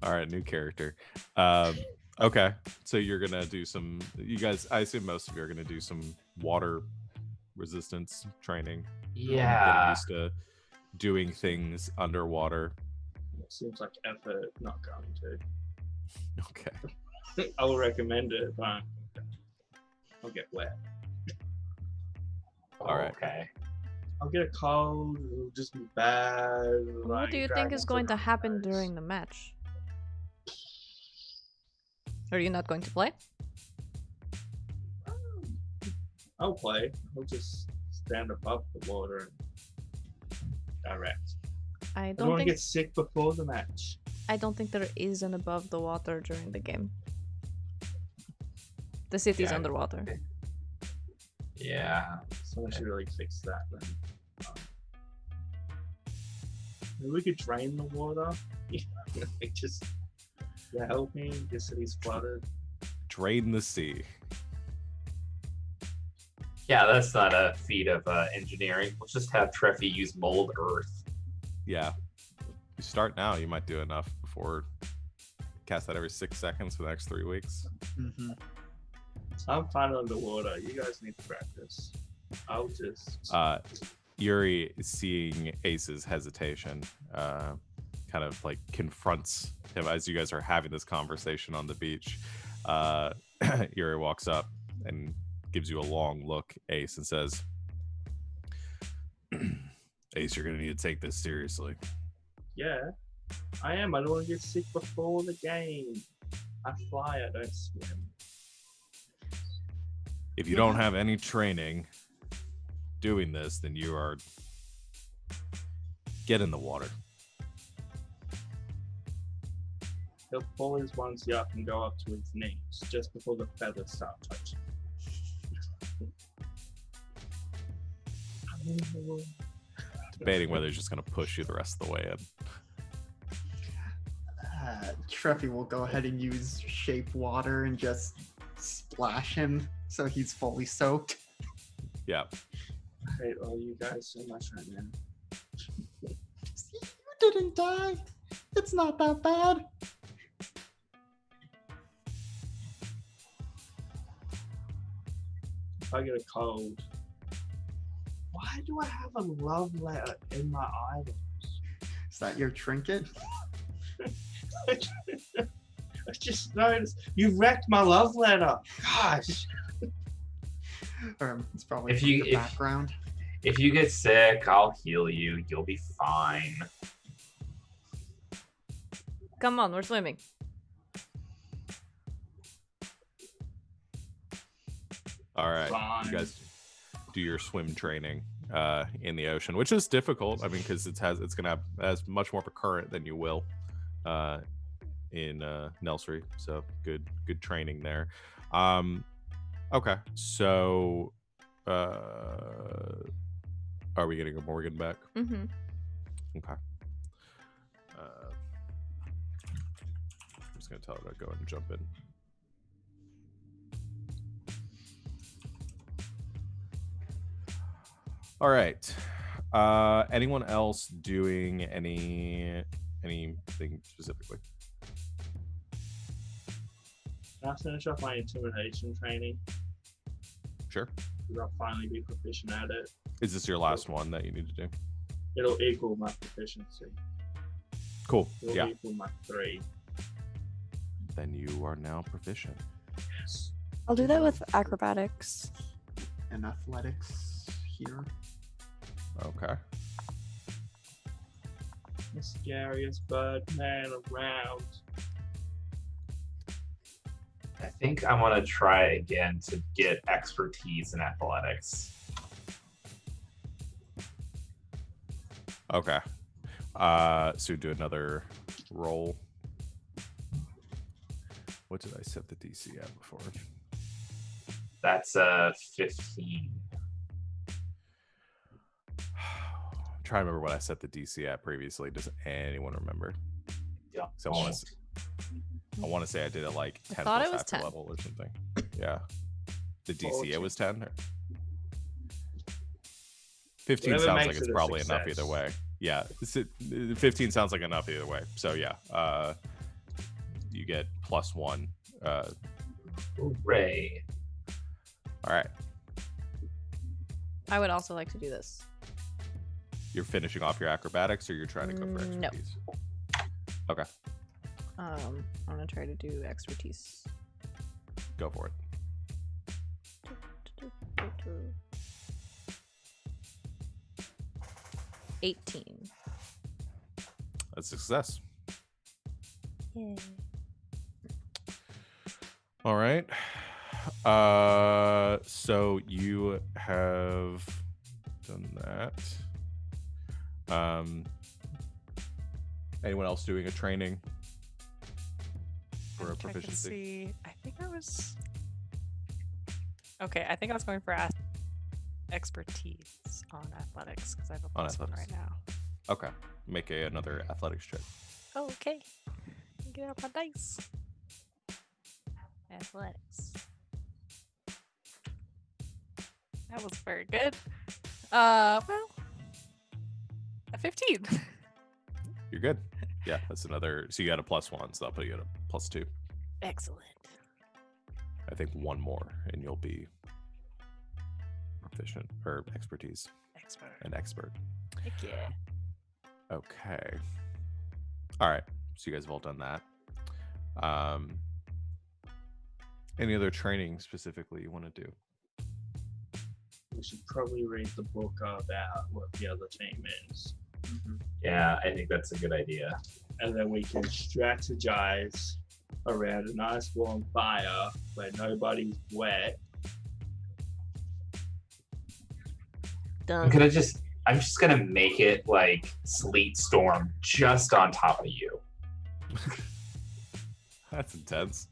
All right, new character. Okay, so you're gonna do some. You guys, I assume most of you are gonna do some water resistance training. Getting Yeah. used to doing things underwater. It seems like effort, not going to. Okay. I will recommend it, but I'll get wet. All right. Okay. I'll get a cold, it'll just be bad. What do you think is going to happen during the match? Are you not going to play? I'll play. I'll just stand above the water and direct. I I don't don't want to think get sick before the match. I don't think there is an above the water during the game. The city's Yeah. underwater. Yeah. Someone should really fix that then. Maybe we could drain the water. Like just help me. The city's flooded. Drain the sea. Yeah, that's not a feat of engineering. Let's just have Treffy use mold earth. Yeah. You start now, you might do enough before cast that every 6 seconds for the next 3 weeks. Mm-hmm. I'm fine underwater. You guys need to practice. I'll just. Yuri, seeing Ace's hesitation, kind of like confronts him as you guys are having this conversation on the beach. Yuri walks up and gives you a long look, Ace, and says, Ace, you're going to need to take this seriously. Yeah, I am. I don't want to get sick before the game. I fly, I don't swim. If you don't have any training doing this, then you are... Get in the water. He'll pull his onesie up and go up to his knees just before the feathers start touching. Debating whether he's just going to push you the rest of the way in. Treffy will go ahead and use shape water and just splash him so he's fully soaked. Yeah. I hate all you guys so much right now. See, you didn't die. It's not that bad. If I get a cold, why do I have a love letter in my eyeball? Is that your trinket? I just noticed you wrecked my love letter. Gosh. Or it's probably If from you- your if- background. If you get sick, I'll heal you. You'll be fine. Come on, we're swimming. All right. Fine. You guys do your swim training in the ocean, which is difficult. I mean, because it's gonna have as much more of a current than you will in Nelsry. So good training there. Okay, so are we getting a Morgan back? Mm-hmm. Okay. I'm just gonna tell her to go ahead and jump in. All right. Anyone else doing anything specifically? Can I finish off my intimidation training? Sure. Because I'll finally be proficient at it. Is this your last one that you need to do? It'll equal my proficiency. Cool. It'll Yeah. equal my 3. Then you are now proficient. Yes. I'll do that with acrobatics. And athletics here. Okay. The scariest bird man around. I think I want to try again to get expertise in athletics. Okay. So do another roll. What did I set the DC at before? That's 15. I'm trying to remember what I set the DC at previously. Does anyone remember? Yeah. So I want to say I did it like 10 thought plus it was after 10. level or something. Yeah. The What would DC it you- was 10. Or... 15 Whatever sounds makes like it's it a probably enough success. either way. Yeah. 15 sounds like enough either way. So yeah. You get +1. Hooray. All right. I would also like to do this. You're finishing off your acrobatics or you're trying to go for No. expertise? Okay. I'm gonna try to do expertise. Go for it. 18. That's a success. Yeah. All right. So you have done that. Anyone else doing a training for a I'm checking to proficiency? see. I think I was. Okay, I think I was going for expertise on athletics because I have a On +1 right athletics. now. Okay. Make another athletics check. Oh, okay. Get out my dice. Athletics. That was very good. Well, a 15. You're good. Yeah, that's another. So you got a +1, so I'll put you at a +2. Excellent. I think one more, and you'll be proficient or expertise, Expert. an expert. Heck yeah. Okay. All right. So you guys have all done that. Any other training specifically you want to do? We should probably read the book about what the other team is. Yeah, I think that's a good idea. And then we can strategize around a nice warm fire where nobody's wet. I'm just gonna make it like sleet storm just on top of you. That's intense.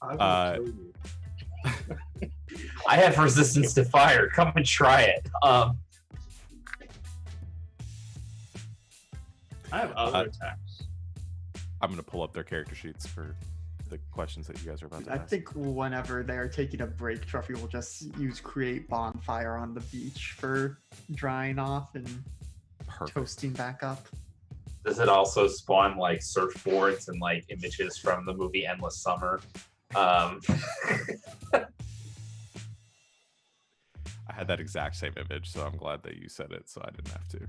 I will kill you. I have resistance to fire. Come and try it. I have other attacks. I'm gonna pull up their character sheets for the questions that you guys are about to I ask. think whenever they're taking a break, Truffy will just use create bonfire on the beach for drying off and Perfect. toasting back up. Does it also spawn like surfboards and like images from the movie Endless Summer? I had that exact same image, so I'm glad that you said it, so I didn't have to.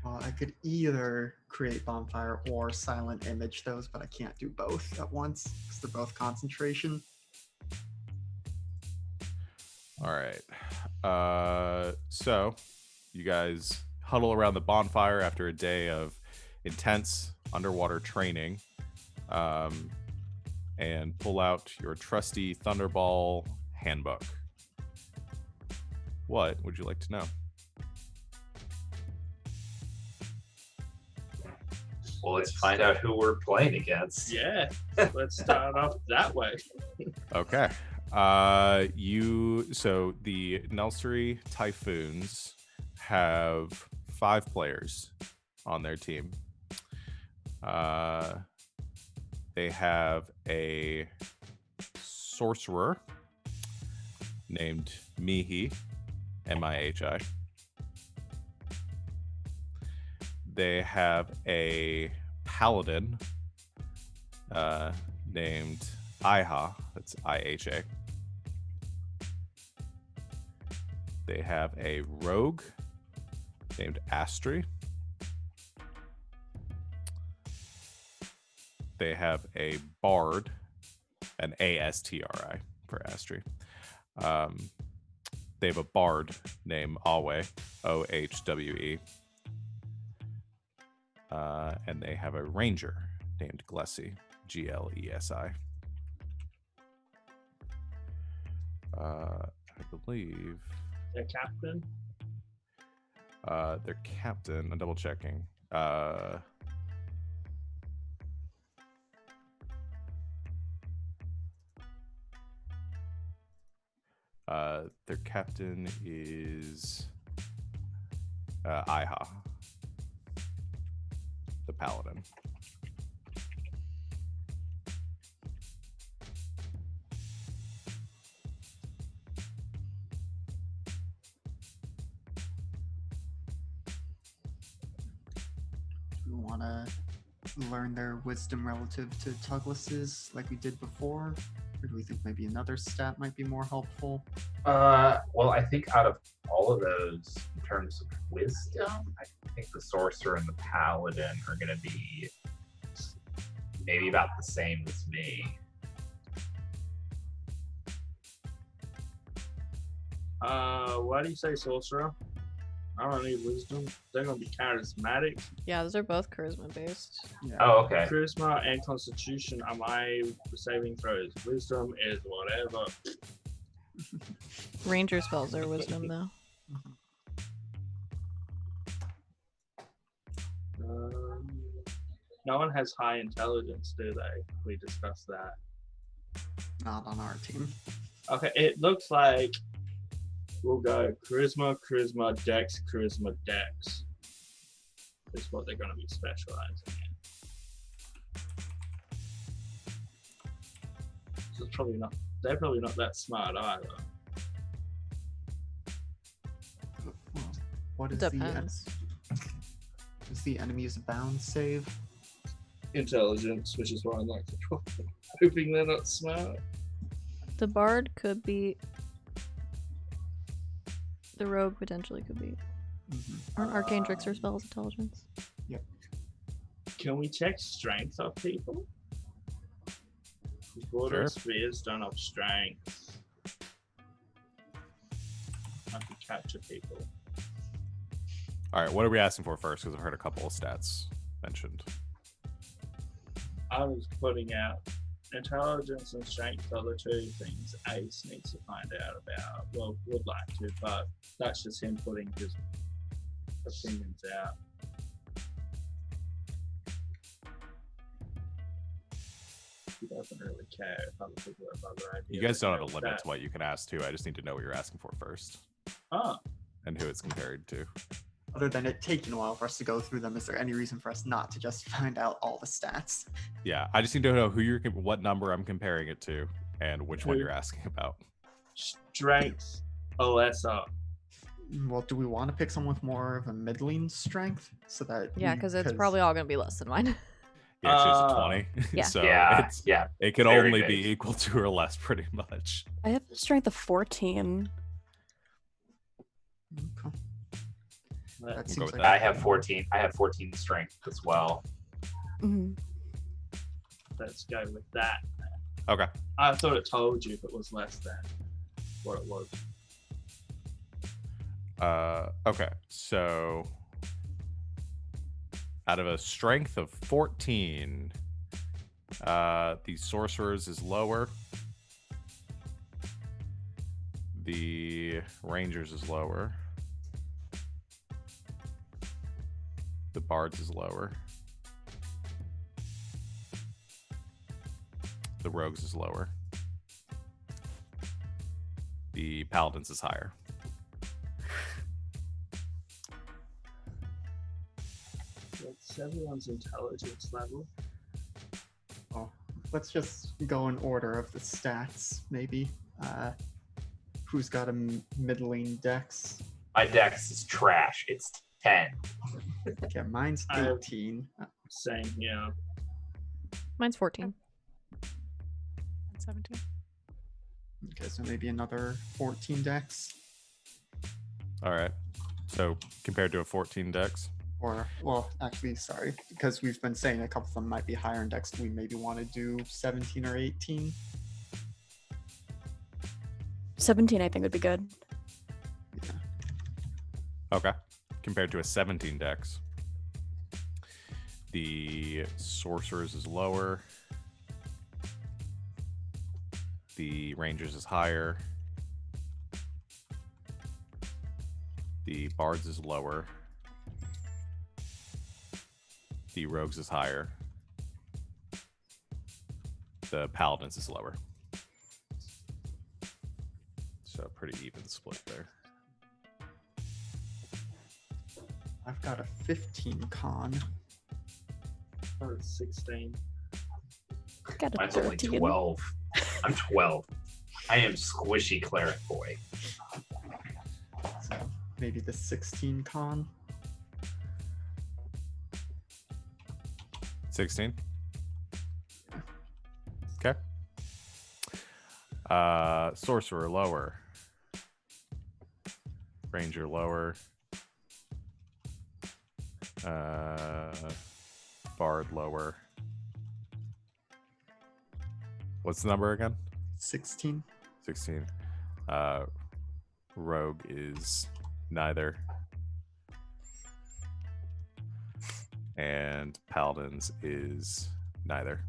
Well, I could either create bonfire or silent image those, but I can't do both at once because they're both concentration. All right. So you guys huddle around the bonfire after a day of intense underwater training, and pull out your trusty Thunderball handbook. What would you like to know? Well, let's find out who we're playing against. Yeah, let's start off that way. Okay. So the Nelsri Typhoons have 5 players on their team. They have a sorcerer named Mihi, M-I-H-I. They have a paladin named Iha, that's I-H-A. They have a rogue named Astri. They have a bard, an A-S-T-R-I for Astri. They have a bard named Awe, O-H-W-E. And they have a ranger named Glessy, G-L-E-S-I. I believe Their captain. their captain, I'm double checking. Their captain is Iha, the paladin. Do we want to learn their wisdom relative to Tuglas's like we did before? Or do we think maybe another stat might be more helpful? Well, I think out of all of those, in terms of wisdom, I think the sorcerer and the paladin are going to be maybe about the same as me. Why do you say sorcerer? I don't need wisdom. They're gonna be charismatic. Yeah, those are both charisma based. Yeah. Oh, okay. Charisma and constitution are my saving throws. Wisdom is whatever. Ranger spells are wisdom though. No one has high intelligence, do they? We discussed that. Not on our team. Okay, it looks like we'll go charisma, charisma, dex, charisma, dex. Is what they're going to be specializing in. So it's probably not. They're probably not that smart either. What is Depends. does the enemy's bound save? Intelligence, which is why I like to draw. Hoping they're not smart. The bard could be. The rogue potentially could be. Aren't arcane trickster spells intelligence? Can we check strength of people? Water Sure. spheres don't have strength. I can capture people. All right, what are we asking for first? Because I've heard a couple of stats mentioned. I was putting out intelligence and strength are the two things Ace needs to find out about. Well, would like to, but that's just him putting his opinions out. He doesn't really care if other people have other ideas. You guys don't have a about limit to that. what you can ask too. I just need to know what you're asking for first Oh, and who it's compared to. Other than it taking a while for us to go through them, is there any reason for us not to just find out all the stats? Yeah, I just need to know what number I'm comparing it to, and which one Who? you're asking about. Strength Alessa. Well, do we want to pick someone with more of a middling strength so that Yeah, because it's probably all going to be less than mine. Yeah, she's a Uh, 20. Yeah. So Yeah, it's yeah. it can very only big. be equal to or less, pretty much. I have a strength of 14. Okay. That Let's seems go with like that. I have 14. I have 14 strength as well. Mhm. go with that. Okay. I thought it told you if it was less than what it was. Okay. So out of a strength of 14, the sorcerer's is lower. The ranger's is lower. The bard's is lower. The rogue's is lower. The paladin's is higher. What's everyone's intelligence level? Oh, let's just go in order of the stats, maybe. Who's got a middling dex? My dex is trash. It's 10. Okay, mine's I have- 18. Same, yeah. Mine's 14. And 17. Okay, so maybe another 14 dex. All right. So compared to a 14 dex. Or, well, actually, sorry, because we've been saying a couple of them might be higher in dex. We maybe want to do 17 or 18. 17, I think, would be good. Yeah. Okay. Compared to a 17 dex. The sorcerer's is lower. The ranger's is higher. The bard's is lower. The rogue's is higher. The paladin's is lower. So pretty even split there. I've got a 15 con. Or 16. Got a Mine's only 13. 12. I'm 12. I am squishy cleric boy. So maybe the 16 con. 16. Okay. Sorcerer lower. Ranger lower. Bard lower. What's the number again? 16. 16. Rogue is neither. And Paladins is neither.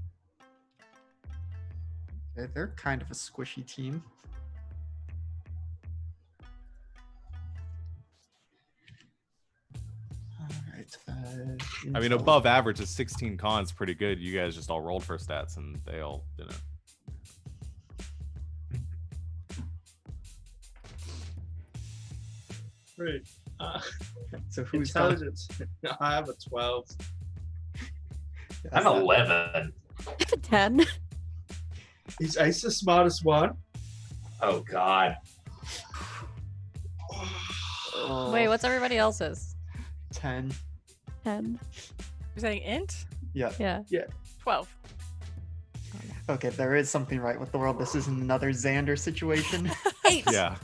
Okay, they're kind of a squishy team. All right. I mean, intel- above average is 16 cons, pretty good. You guys just all rolled for stats, and they all didn't. Right. So who's got? Intelligence. I have a 12. I'm 11. 10. Is Ace the smartest one? Oh, God. Oh, Wait, what's everybody else's? 10? 10. You're saying int? Yeah. Yeah. 12. Okay, there is something right with the world. This isn't another Xander situation. 8! Yeah.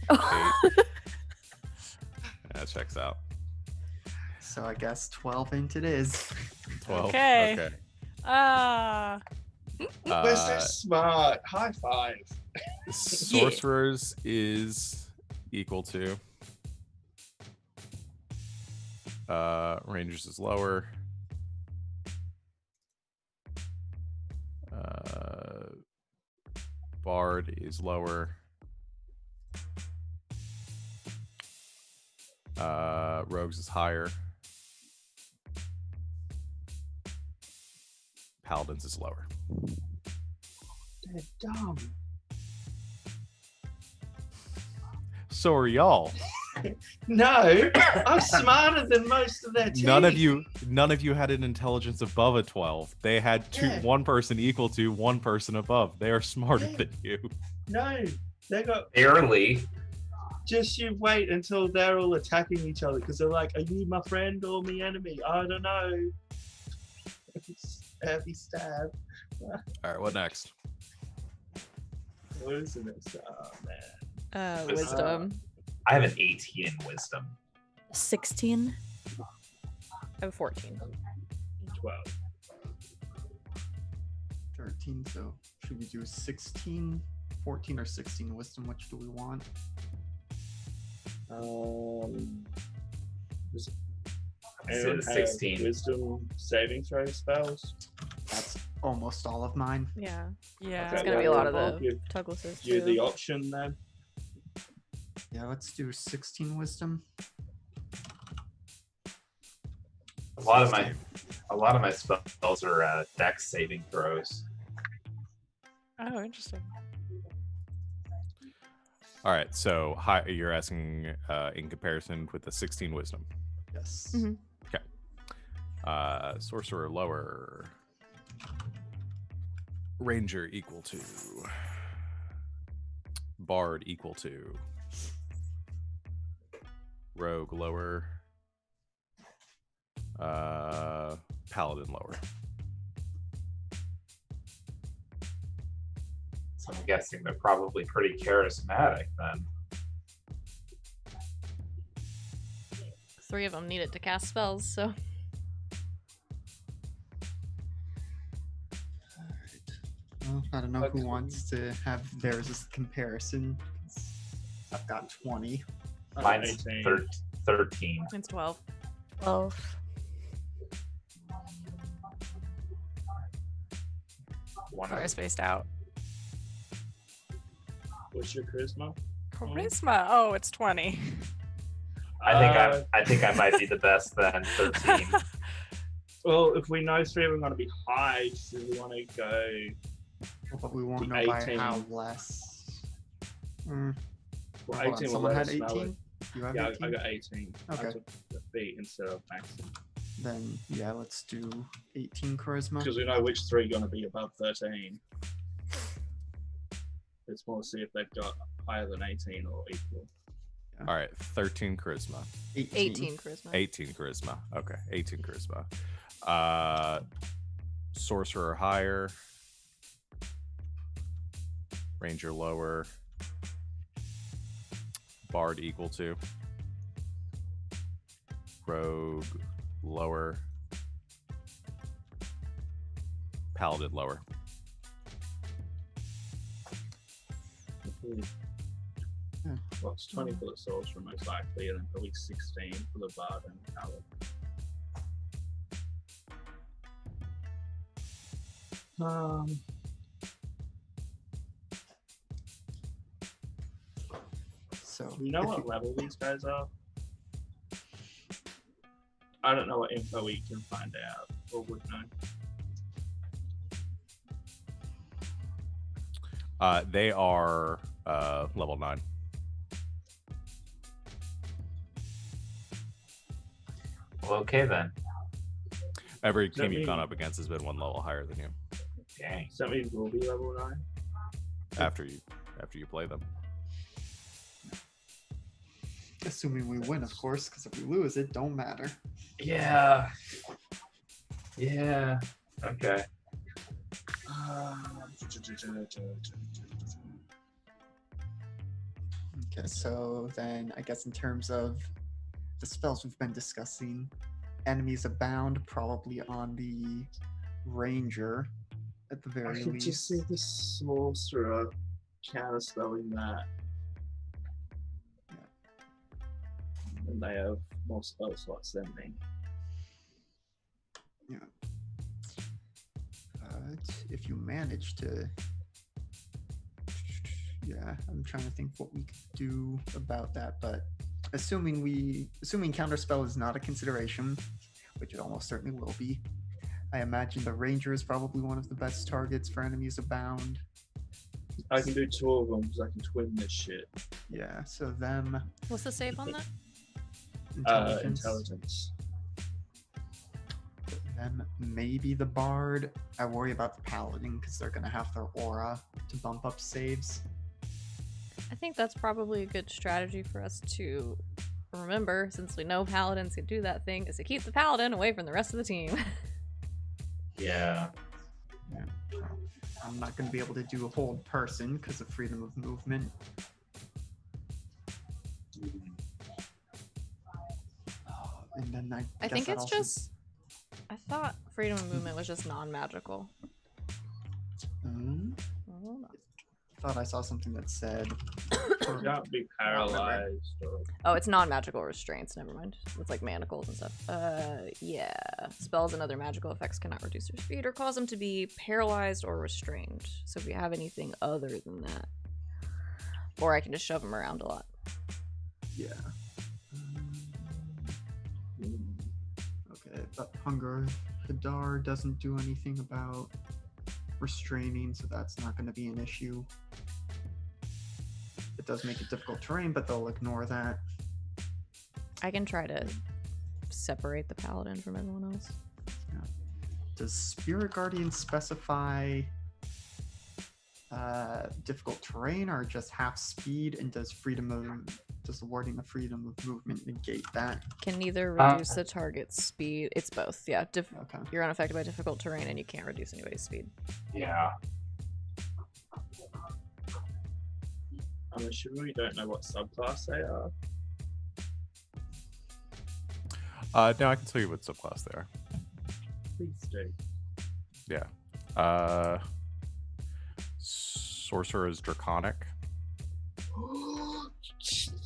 Oh. That checks out. So I guess 12 int it is. 12. Okay. Okay. Mr. Smart. High five. Sorcerers is equal to. Rangers is lower. Bard is lower. Rogues is higher. Paladins is lower. They're dumb. So are y'all. No, I'm smarter than most of their team. None of you had an intelligence above a 12. They had one person equal to, one person above. They are smarter than you. No, they got Barely. just you wait until they're all attacking each other because they're like, are you my friend or my enemy? I don't know. Stabby stab. All right, what next? What is this? Oh man. Wisdom. I have an 18 in wisdom. 16. I have 14. 12. 13. So should we do 16, 14, or 16 wisdom? Which do we want? Does I anyone said have 16. wisdom saving throw spells? That's almost all of mine. Yeah. Yeah. It's Okay, gonna be a lot of I'll the give Douglases you the too. option then. Yeah, let's do 16 wisdom. A lot of my spells are dex saving throws. Oh, interesting. All right, so you're asking in comparison with the 16 wisdom. Yes. Mhm. Sorcerer lower. Ranger equal to. Bard equal to. Rogue lower. Paladin lower. So I'm guessing they're probably pretty charismatic then. 3 of them need it to cast spells, so. Well, I don't know who wants to have theirs as a comparison. I've got 20. Mine's 18. 13. It's 12. 12. One Sorry, I of spaced out. What's your charisma? Charisma. Oh, it's 20. I think I might be the best then. 13. Well, if we know 3 of them are going to be high, do we want to go? But we won't The know by 18. how less. Well, Hold on, 18 will someone let had us know 18? You have Yeah, 18? I got 18. Okay. I took the feet instead of maxing. Then, yeah, let's do 18 charisma. Because we know which 3 are going to be above 13. It's more to see if they've got higher than 18 or equal. All right, 13 charisma. 18 charisma. 18 charisma. Okay, 18 charisma. Sorcerer higher. Ranger lower. Bard equal to. Rogue lower. Paladin lower. Well, it's 20 for the sorcerer most likely, and then probably 16 for the bard and paladin. So, Do you know if what level these guys are? I don't know what info we can find out or would know. They are level 9. Well, okay then. Every Does that team you've gone mean- up against has been one level higher than you Dang. Does that mean we'll be level 9? after you play them. assuming we win, of course, because if we lose, it don't matter. Yeah. Yeah. Okay. Okay, so then I guess in terms of the spells we've been discussing, enemies abound probably on the ranger at the I very can least. just see the sorcerer counterspelling that. And they have more spell slots than me. But if you manage to, yeah, I'm trying to think what we could do about that. But assuming counterspell is not a consideration, which it almost certainly will be, I imagine the ranger is probably one of the best targets for enemies abound. I can do 2 of them because I can twin this shit. Yeah, so them What's the save on that? Intelligence. Them maybe the bard. I worry about the paladin because they're gonna have their aura to bump up saves. I think that's probably a good strategy for us to remember, since we know paladins can do that thing, is to keep the paladin away from the rest of the team. Yeah. Yeah. So I'm not gonna be able to do a hold person because of freedom of movement. And then I guess think that it's also- just. I thought freedom of movement was just non-magical. Hold on. Thought I saw something that said. You can't be paralyzed or Oh, it's non-magical restraints. Never mind. It's like manacles and stuff. Yeah. Spells and other magical effects cannot reduce their speed or cause them to be paralyzed or restrained. So if we have anything other than that, or I can just shove them around a lot. Yeah. Okay, but Hunger Hadar doesn't do anything about restraining, so that's not going to be an issue. It does make it difficult terrain, but they'll ignore that. I can try to separate the paladin from everyone else. Does Spirit Guardian specify difficult terrain or just half speed? And does the wording of freedom of movement negate that? Can neither reduce the target's speed. It's both. Yeah. Okay. You're unaffected by difficult terrain, and you can't reduce anybody's speed. Yeah. I'm assuming we don't know what subclass they are. No, I can tell you what subclass they are. Please do. Yeah. Sorcerer is Draconic.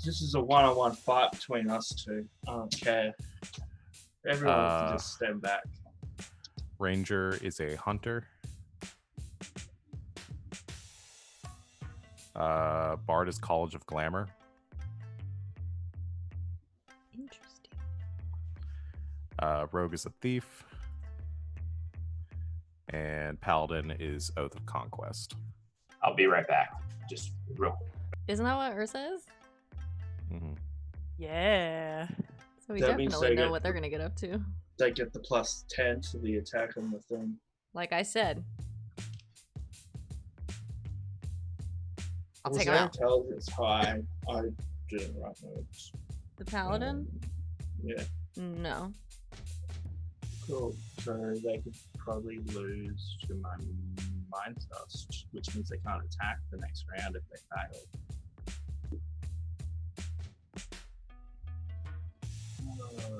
This is a one-on-one fight between us two. I don't care. Everyone can just stand back. Ranger is a Hunter. Bard is College of Glamour. Interesting. Rogue is a Thief. And Paladin is Oath of Conquest. I'll be right back. Just real quick. Isn't that what Ursa is? Mm-hmm. Yeah. So we That means definitely they know get- what they're gonna get up to. They get the +10 to the attack on the thing. Like I said. I'll Was take him their out. intelligence high? I didn't write notes. The paladin? Yeah, No. cool. So they could probably lose to my Mind Dust, which means they can't attack the next round if they fail.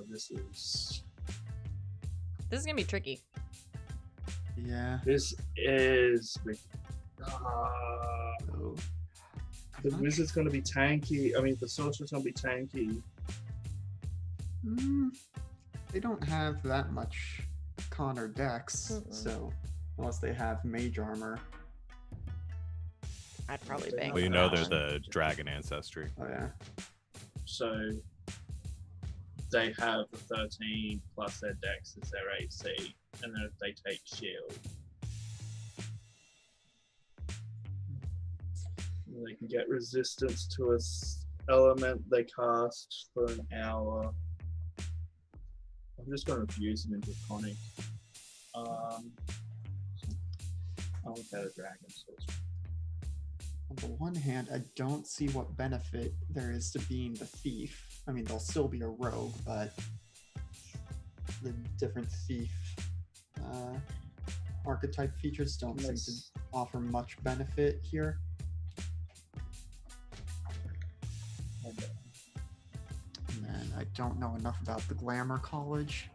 This This is gonna be tricky. Yeah. is So, the wizard's gonna be tanky. I mean, the sorcerer's gonna be tanky. they don't have that much con or dex, Mm-mm. so unless they have mage armor. I'd probably bank. Well, you on know that they're one. the dragon ancestry. Oh yeah. So they have the 13 plus their dex is their AC, and then if they take shield, they can get resistance to a element they cast for an hour. I'm just going to fuse them into Draconic. I'll look at a dragon sorcerer. On the one hand, I don't see what benefit there is to being the thief. I mean, they'll still be a rogue, but the different thief archetype features don't seem to offer much benefit here. And then I don't know enough about the Glamour College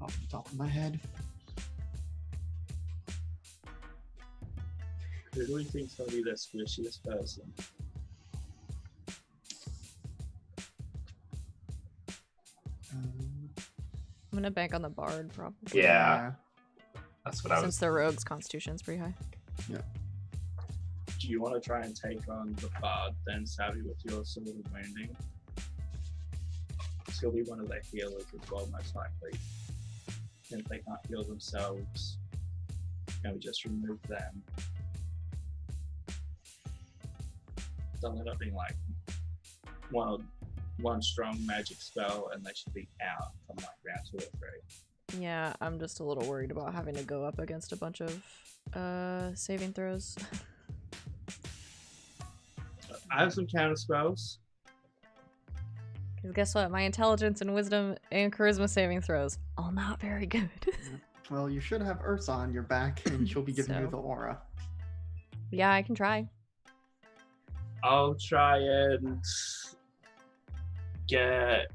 off the top of my head. Who do we think is going to be their squishiest person? I'm gonna bank on the bard probably. Yeah. That's what I was. Since the rogue's constitution's pretty high. Do you want to try and take on the bard then, Savvy, with your sword of wounding? She'll be one of their healers as well, most likely. And if they can't heal themselves, can we just remove them? they'll end up being like one strong magic spell, and they should be out from like round 2 or 3. Yeah, I'm just a little worried about having to go up against a bunch of saving throws. I have some counter spells. Because guess what? My intelligence and wisdom and charisma saving throws all not very good. Well, you should have Ursa on your back, and she'll be giving you So. the aura. Yeah, I can try. I'll try and get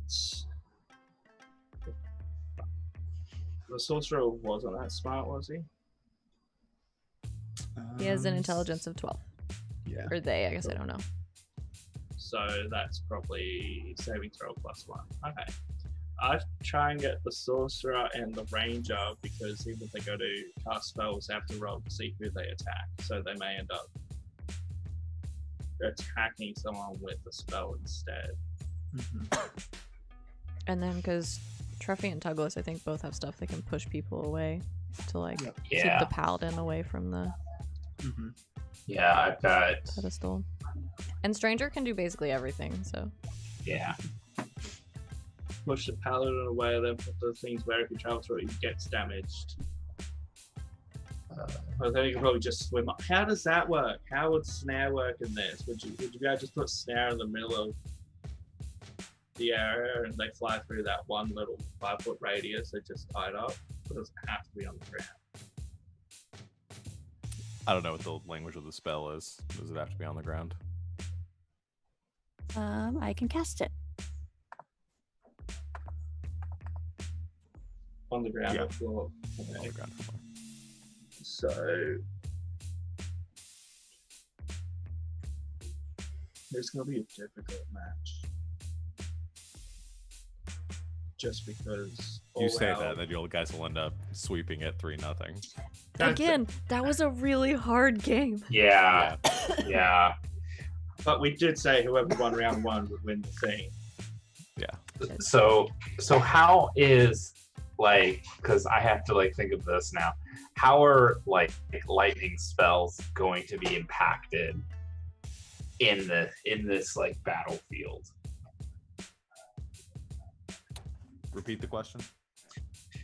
the sorcerer. Wasn't that smart, was he? He has an intelligence of 12. Yeah. Or they, I guess I don't know. So that's probably saving throw +1. Okay. I try and get the sorcerer and the ranger, because even if they go to cast spells, they have to roll to see who they attack. So they may end up attacking someone with the spell instead. And then because Treffy and Tuglas, I think, both have stuff that can push people away to like Yep. keep Yeah. the paladin away from the Yeah, I've got. pedestal. And Stranger can do basically everything, so. Yeah. Push the paladin away, then put the things where if you travel through it, it gets damaged. I think you can probably just swim up. How does that work? How would snare work in this? Would you be able to just put snare in the middle of the area and they fly through that one little 5-foot radius they just tied up? Or does it have to be on the ground? I don't know what the language of the spell is. Does it have to be on the ground? I can cast it. On the ground Yeah. or floor? On Okay. the ground. So it's going to be a difficult match. Just because You all say our- that, then you guys will end up sweeping it 3-0. Again, that was a really hard game. Yeah. Yeah. But we did say whoever won round 1 would win the thing. So how is like, because I have to like think of this now. How are like lightning spells going to be impacted in this like battlefield? Repeat the question.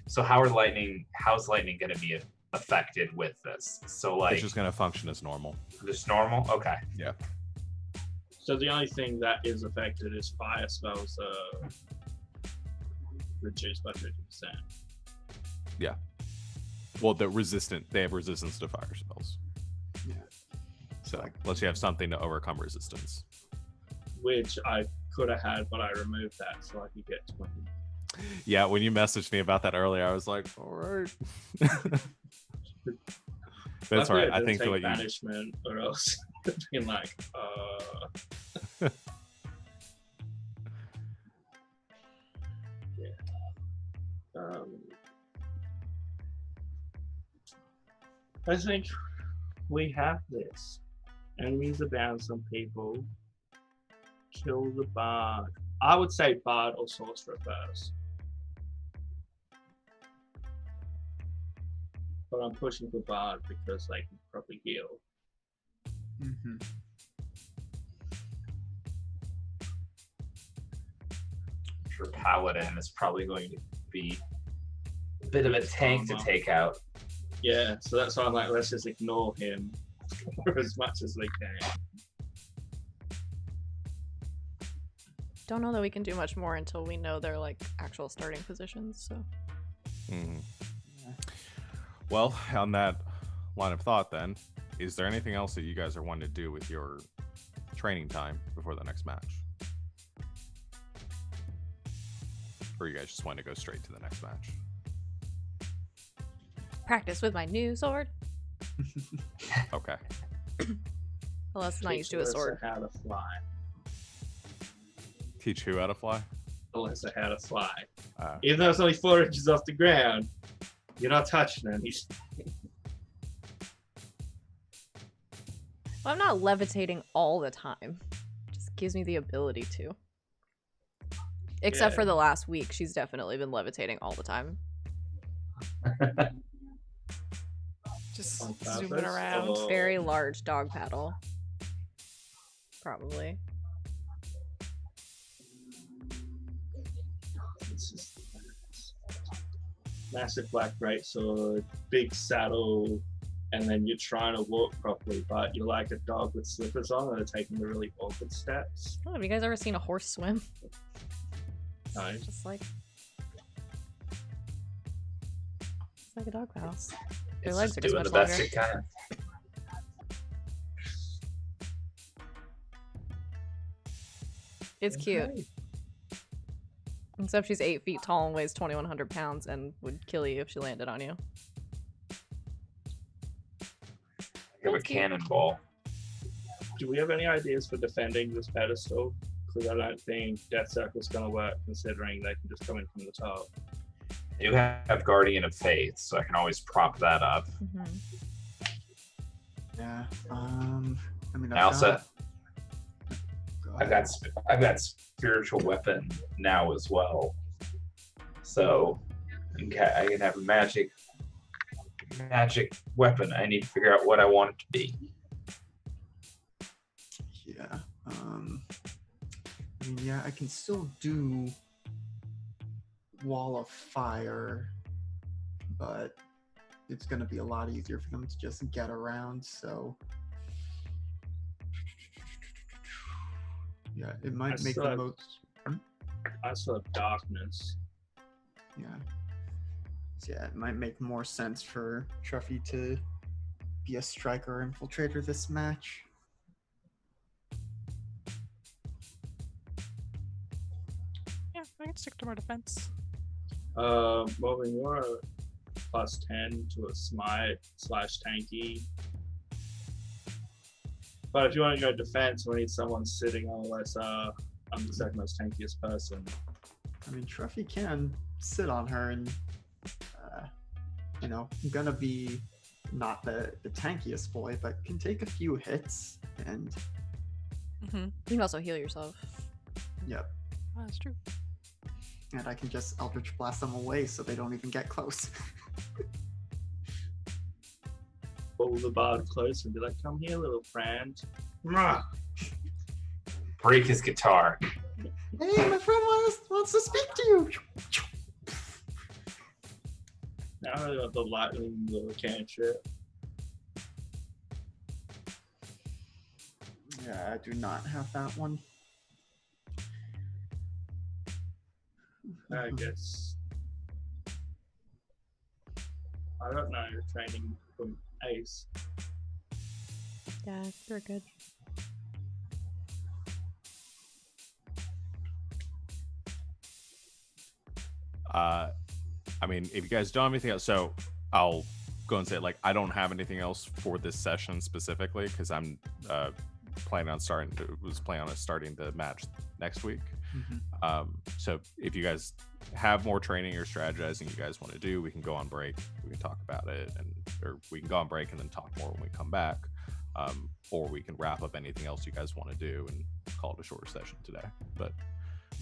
So how's lightning going to be affected with this? So like It's just going to function as normal. just normal? Okay. So the only thing that is affected is fire spells reduced by 50%. Well, they have resistance to fire spells. Yeah. So unless you have something to overcome resistance. Which I could have had, but I removed that so I could get 20. Yeah, when you messaged me about that earlier, I was like, all right. That's all right. I think take what you banishment or else being like, yeah. I think we have this. Enemies abound some people. Kill the bard. I would say bard or sorcerer first. But I'm pushing for bard because they can probably heal. Mm-hmm. I'm sure Paladin is probably going to be a bit of a tank to take out. Yeah, so that's why I'm like, let's just ignore him for as much as we can. Don't know that we can do much more until we know their like actual starting positions. So Mhm. Well, on that line of thought, then, is there anything else that you guys are wanting to do with your training time before the next match? Or you guys just want to go straight to the next match? practice with my new sword. Okay. Unless not used to a Teach sword. Alyssa how to fly. Teach who how to fly? Alyssa how to fly. Uh, Even though it's only 4 inches off the ground, you're not touching him. He's Well, I'm not levitating all the time. It just gives me the ability to. Except Yeah. for the last week, she's definitely been levitating all the time. Just On zooming purpose, around. or- Very large dog paddle. Probably. It's just massive black greatsword, big saddle, and then you're trying to walk properly, but you're like a dog with slippers on and are taking the really awkward steps. Oh, have you guys ever seen a horse swim? No. It's just like it's like a doghouse. Their It's legs just are just doing much the best longer. it can. It's cute. Okay. Except she's 8 feet tall and weighs 2,100 pounds and would kill you if she landed on you. Give a That's cute. cannonball. Do we have any ideas for defending this pedestal? Because I don't think Death Circle's going to work, considering they can just come in from the top. I do have Guardian of Faith, so I can always prop that up. Yeah. I mean, I also Go I've ahead. got spiritual weapon now as well. So I can have a magic weapon. I need to figure out what I want it to be. Yeah. I mean, yeah, I can still do Wall of Fire, but it's going to be a lot easier for them to just get around. So, yeah, it might make the most. I still have darkness. Yeah. So yeah, it might make more sense for Truffy to be a striker or infiltrator this match. Yeah, I can stick to more defense. Well, when you're a +10 to a smite / tanky. But if you want to go defense, we need someone sitting on less. I'm the second most tankiest person. I mean, Truffy can sit on her and, gonna be not the tankiest boy, but can take a few hits and, You can also heal yourself. yep. Oh, that's true. And I can just Eldritch Blast them away so they don't even get close. Pull the bard close and be like, "Come here, little friend." Mwah! Break his guitar. Hey, my friend wants to speak to you. Now I got the lightning little cantrip. Yeah, I do not have that one. I guess. I don't know. You're training from Ace. Yeah, you're good. I mean, if you guys don't have anything else, so I'll go and say, like, I don't have anything else for this session specifically because I'm planning on starting the match next week. So if you guys have more training or strategizing you guys want to do, we can go on break. We can talk about it, or we can go on break and then talk more when we come back. Or we can wrap up anything else you guys want to do and call it a shorter session today. But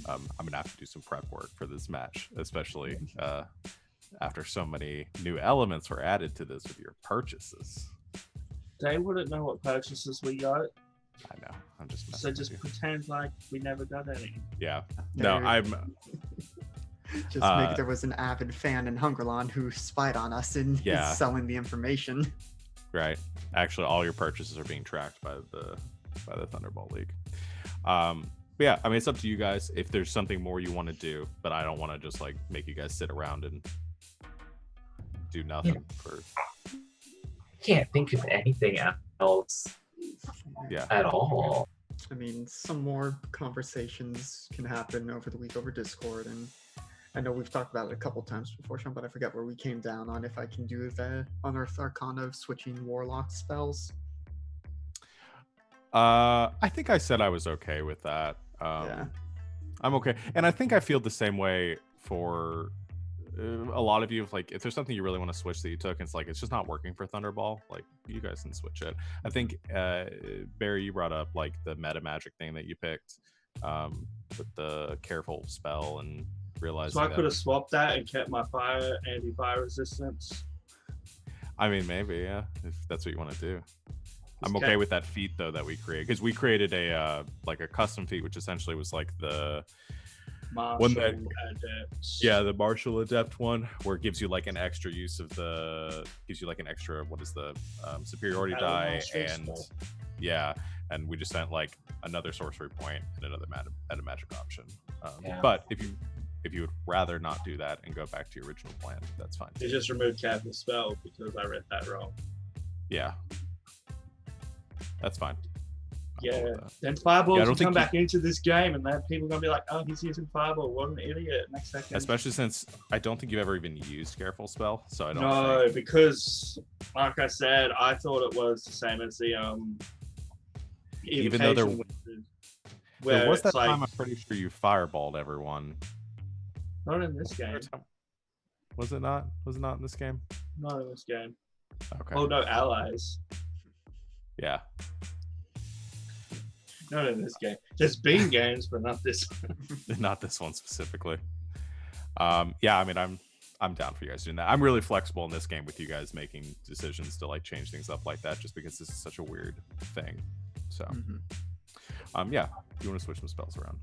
I'm gonna have to do some prep work for this match, especially after so many new elements were added to this with your purchases. They wouldn't know what purchases we got, I know. I'm just messing so with just you. pretend like we never got any. Yeah. No, There- I'm Just maybe there was an avid fan in Hungerland who spied on us and Yeah. is selling the information. right. Actually, all your purchases are being tracked by the Thunderball League. But yeah, I mean, it's up to you guys if there's something more you want to do, but I don't want to just like make you guys sit around and do nothing for. Can't think of anything else Yeah. at all. I mean, some more conversations can happen over the week over Discord, and I know we've talked about it a couple times before, Sean, but I forget where we came down on if I can do the Unearthed Arcana of switching Warlock spells. I think I said I was okay with that. Yeah. I'm okay, and I think I feel the same way for a lot of you. Like, if there's something you really want to switch that you took, and it's like it's just not working for Thunderball, like you guys can switch it. I think Barry, you brought up like the meta magic thing that you picked with the careful spell and realizing So I that. could have swapped that and kept my anti-fire resistance. I mean, maybe, yeah, if that's what you want to do. I'm okay with that feat though that we created, because we created a like a custom feat, which essentially was like the Martial that- Adepts. the martial adept one, where it gives you like an extra use of superiority Battle die, Master and stuff. and we just sent like another sorcery point and another meta magic option. Yeah. But if you would rather not do that and go back to your original plan, that's fine. They just removed Captain Spell because I read that wrong. Yeah, that's fine. I'm cool Yeah. with that. Then Fireballs don't will think come you- back into this game, and then people are gonna be like, "Oh, he's using Fireball. What an idiot!" Next second. Especially since I don't think you've ever even used Careful Spell, so I don't No, think... because like I said, I thought it was the same as the Even though there- Evocation Wizard, There where was that it's like time I'm pretty sure you fireballed everyone. not in this game. Was it not? Was it not in this game? Not in this game. Okay. Oh no, allies. Yeah. Not in this game. There's been games, but not this. Not this one specifically. Yeah, I mean, I'm down for you guys doing that. I'm really flexible in this game with you guys making decisions to like change things up like that, just because this is such a weird thing. So, yeah, you want to switch some spells around,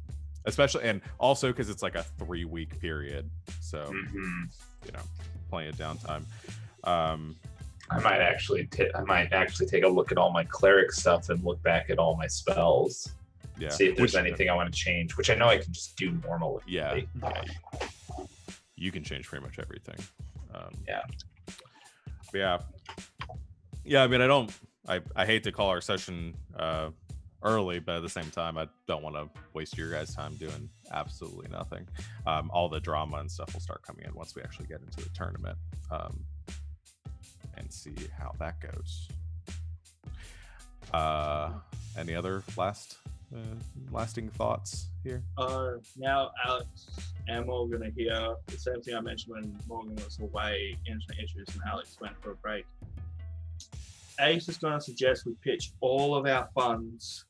especially and also because it's like a 3-week period, so you know, plenty of downtime. I might actually take a look at all my cleric stuff and look back at all my spells. Yeah. See if there's anything I want to change, which I know I can just do normally. Yeah. You can change pretty much everything. Yeah. I mean, I hate to call our session early, but at the same time, I don't want to waste your guys' time doing absolutely nothing. All the drama and stuff will start coming in once we actually get into the tournament, and see how that goes. Any other lasting thoughts here? Now Alex and Morgan are here. The same thing I mentioned when Morgan was away, internet issues, and Alex went for a break. Ace is going to suggest we pitch all of our funds,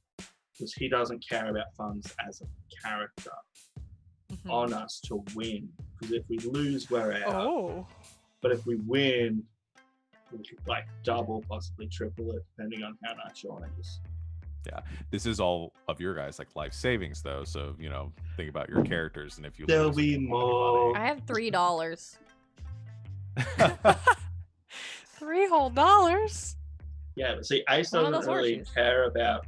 because he doesn't care about funds as a character, on us to win. Because if we lose, we're out. Oh. But if we win, we could like double, possibly triple it, depending on how nice Sean is. This is all of your guys like life savings though, so you know, think about your characters, and if you There'll lose, be more. I have $3. $3 whole. Yeah, but see, Ace One of doesn't those really horseshoes. care about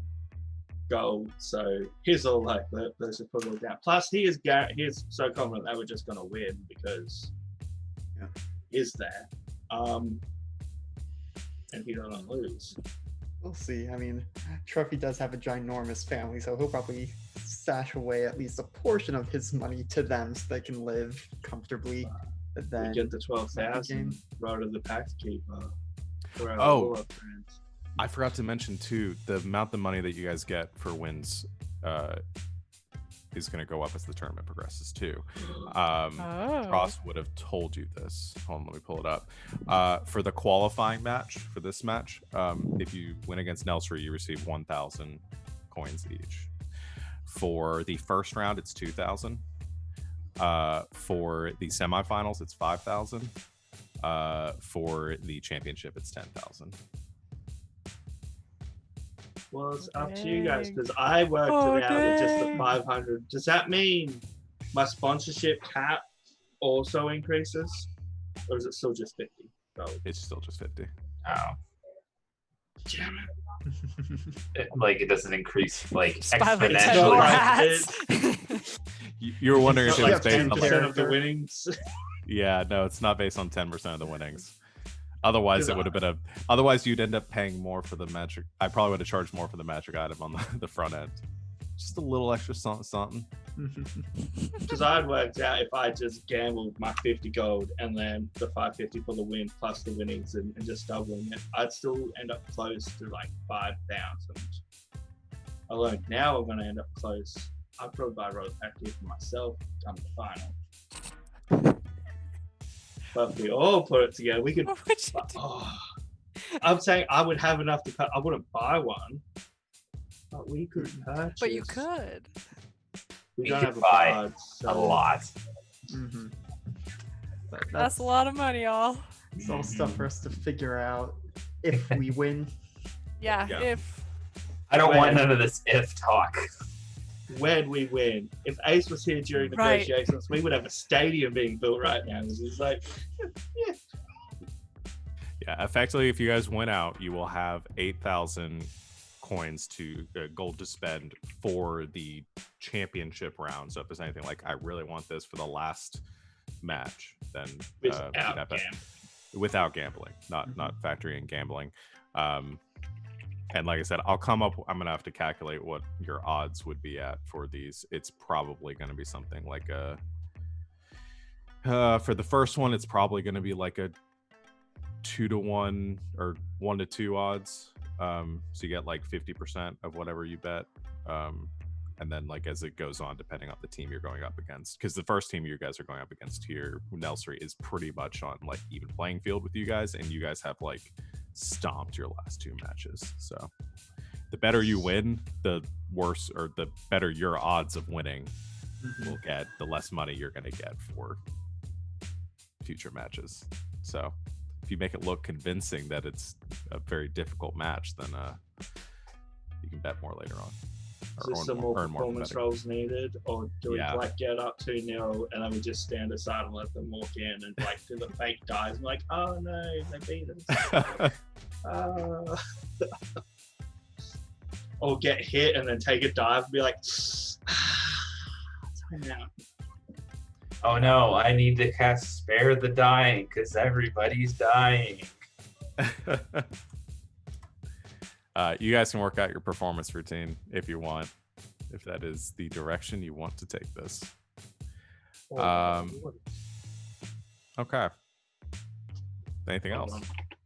gold, so he's all like, let's just put it all down. Plus, he is so confident that we're just gonna win because is there, and he doesn't lose. We'll see. I mean, Truffy does have a ginormous family, so he'll probably stash away at least a portion of his money to them so they can live comfortably. But We then get the game. 12,000 right of the Pact Keeper. For our Oh. Warlock friends. I forgot to mention too, the amount of money that you guys get for wins is going to go up as the tournament progresses too. Oh. Ross would have told you this. Hold on, let me pull it up. For the qualifying match, for this match, if you win against Nelsry, you receive 1,000 coins each. For the first round, it's 2,000. For the semifinals, it's 5,000. For the championship, it's 10,000. Well, it's up to you guys because I worked it out at just the 500. Does that mean my sponsorship cap also increases, or is it still just 50? It's still just 50. Oh. Damn it. It doesn't increase like Just buy like 10 exponentially. more Right. hats. You were wondering It's if not it like was based on 10% like, of the winnings. yeah, no, it's not based on 10% of the winnings. Otherwise, it would have been otherwise you'd end up paying more for the magic. I probably would have charged more for the magic item on the front end. Just a little extra something. Because I'd worked out if I just gambled my 50 gold and then the 550 for the win plus the winnings and just doubling it, I'd still end up close to like 5,000 alone. Now I'm going to end up close. I'd probably buy Rose Pack here for myself come the final. But if we all put it together, we could. What would you do? Oh, I'm saying I would have enough to cut. I wouldn't buy one, but we could purchase. But you could. We We don't could have a buy card, so A lot. But That's a lot of money, y'all. It's all stuff for us to figure out if we win. Yeah, Yeah. if I don't want Man. none of this if talk. When we win, if Ace was here during Right. negotiations, we would have a stadium being built right now. It's just like, yeah. Yeah, effectively, if you guys win out, you will have 8,000 coins to gold to spend for the championship round. So if there's anything like, I really want this for the last match, then you'd Without have to- gambling. without gambling, not factoring in gambling. And like I said, I'm gonna have to calculate what your odds would be at for these. It's probably gonna be something like for the first one, it's probably gonna be like a 2-to-1 or 1-to-2 odds. So you get like 50% of whatever you bet. And then like as it goes on, depending on the team you're going up against, because the first team you guys are going up against here, Nelsery, is pretty much on like even playing field with you guys, and you guys have like stomped your last 2 matches. So the better you win, the worse or the better your odds of winning will get, the less money you're going to get for future matches. So if you make it look convincing that it's a very difficult match, then you can bet more later on. Is there some more earn more from performance betting. roles needed, or do we Yeah. like get up 2-0 and then we just stand aside and let them walk in and like do the fake dives and like, oh no, they beat us. Or get hit and then take a dive and be like, time out. Oh no, I need to cast Spare the Dying because everybody's dying. You guys can work out your performance routine if you want, if that is the direction you want to take this. Okay. Anything Hold else? on.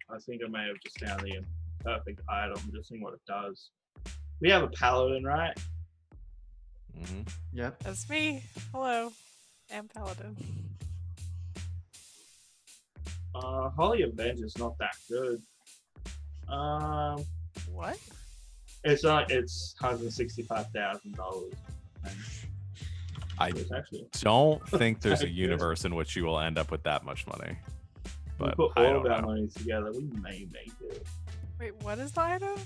I think I may have just found the perfect item, just seeing what it does. We have a paladin, right? Mm-hmm. Yep. that's me. Hello. I'm Paladin. Holy Avenger's not that good. What? It's $165,000. I It's actually don't think there's a Good. universe in which you will end up with that much money. we But put I all don't of our know. money together. We may make it. Wait, what is the item?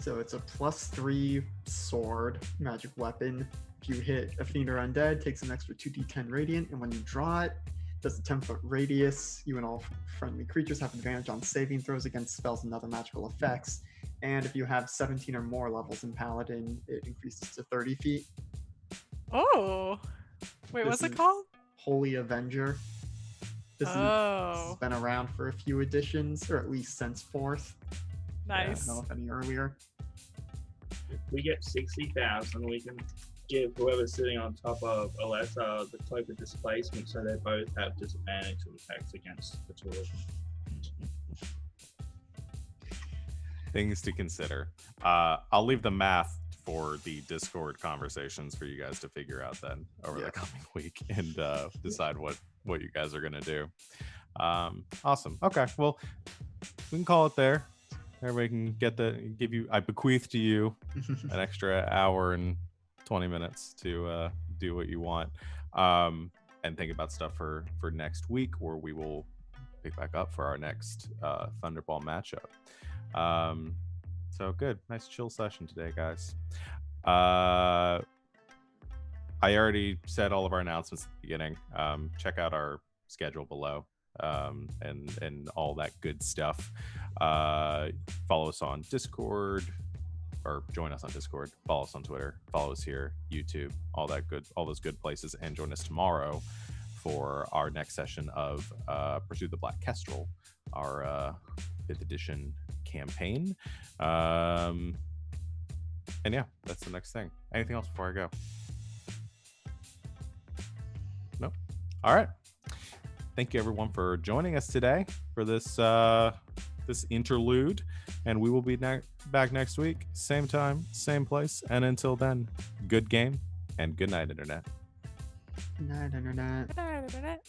So it's a +3 sword magic weapon. If you hit a fiend or undead, takes an extra 2d10 radiant, and when you draw it, does a 10-foot radius. You and all friendly creatures have advantage on saving throws against spells and other magical effects. And if you have 17 or more levels in Paladin, it increases to 30 feet. Oh. Wait, This what's it is- called? Holy Avenger. This has Oh, been around for a few editions, or at least since 4th. I nice. don't know if any earlier. If we get 60,000, we can give whoever's sitting on top of Alessa the cloak of displacement, so they both have disadvantage of attacks against the two of them. Things to consider. I'll leave the math for the Discord conversations for you guys to figure out then over Yeah. the coming week and decide what you guys are gonna do. Awesome. Okay. Well, we can call it there. Everybody can I bequeath to you an extra hour and 20 minutes to do what you want, and think about stuff for next week, where we will pick back up for our next Thunderball matchup. So good, nice chill session today, guys. I already said all of our announcements at the beginning. Check out our schedule below, and all that good stuff. Follow us on Discord, or join us on Discord. Follow us on Twitter. Follow us here, YouTube, all those good places, and join us tomorrow for our next session of Pursue the Black Kestrel, our 5th edition campaign. And yeah, that's the next thing. Anything else before I go? Nope. All right. Thank you everyone for joining us today for this this interlude, and we will be back next week, same time, same place. And until then, good game and good night, internet. Good night, Internet. Good night, Internet.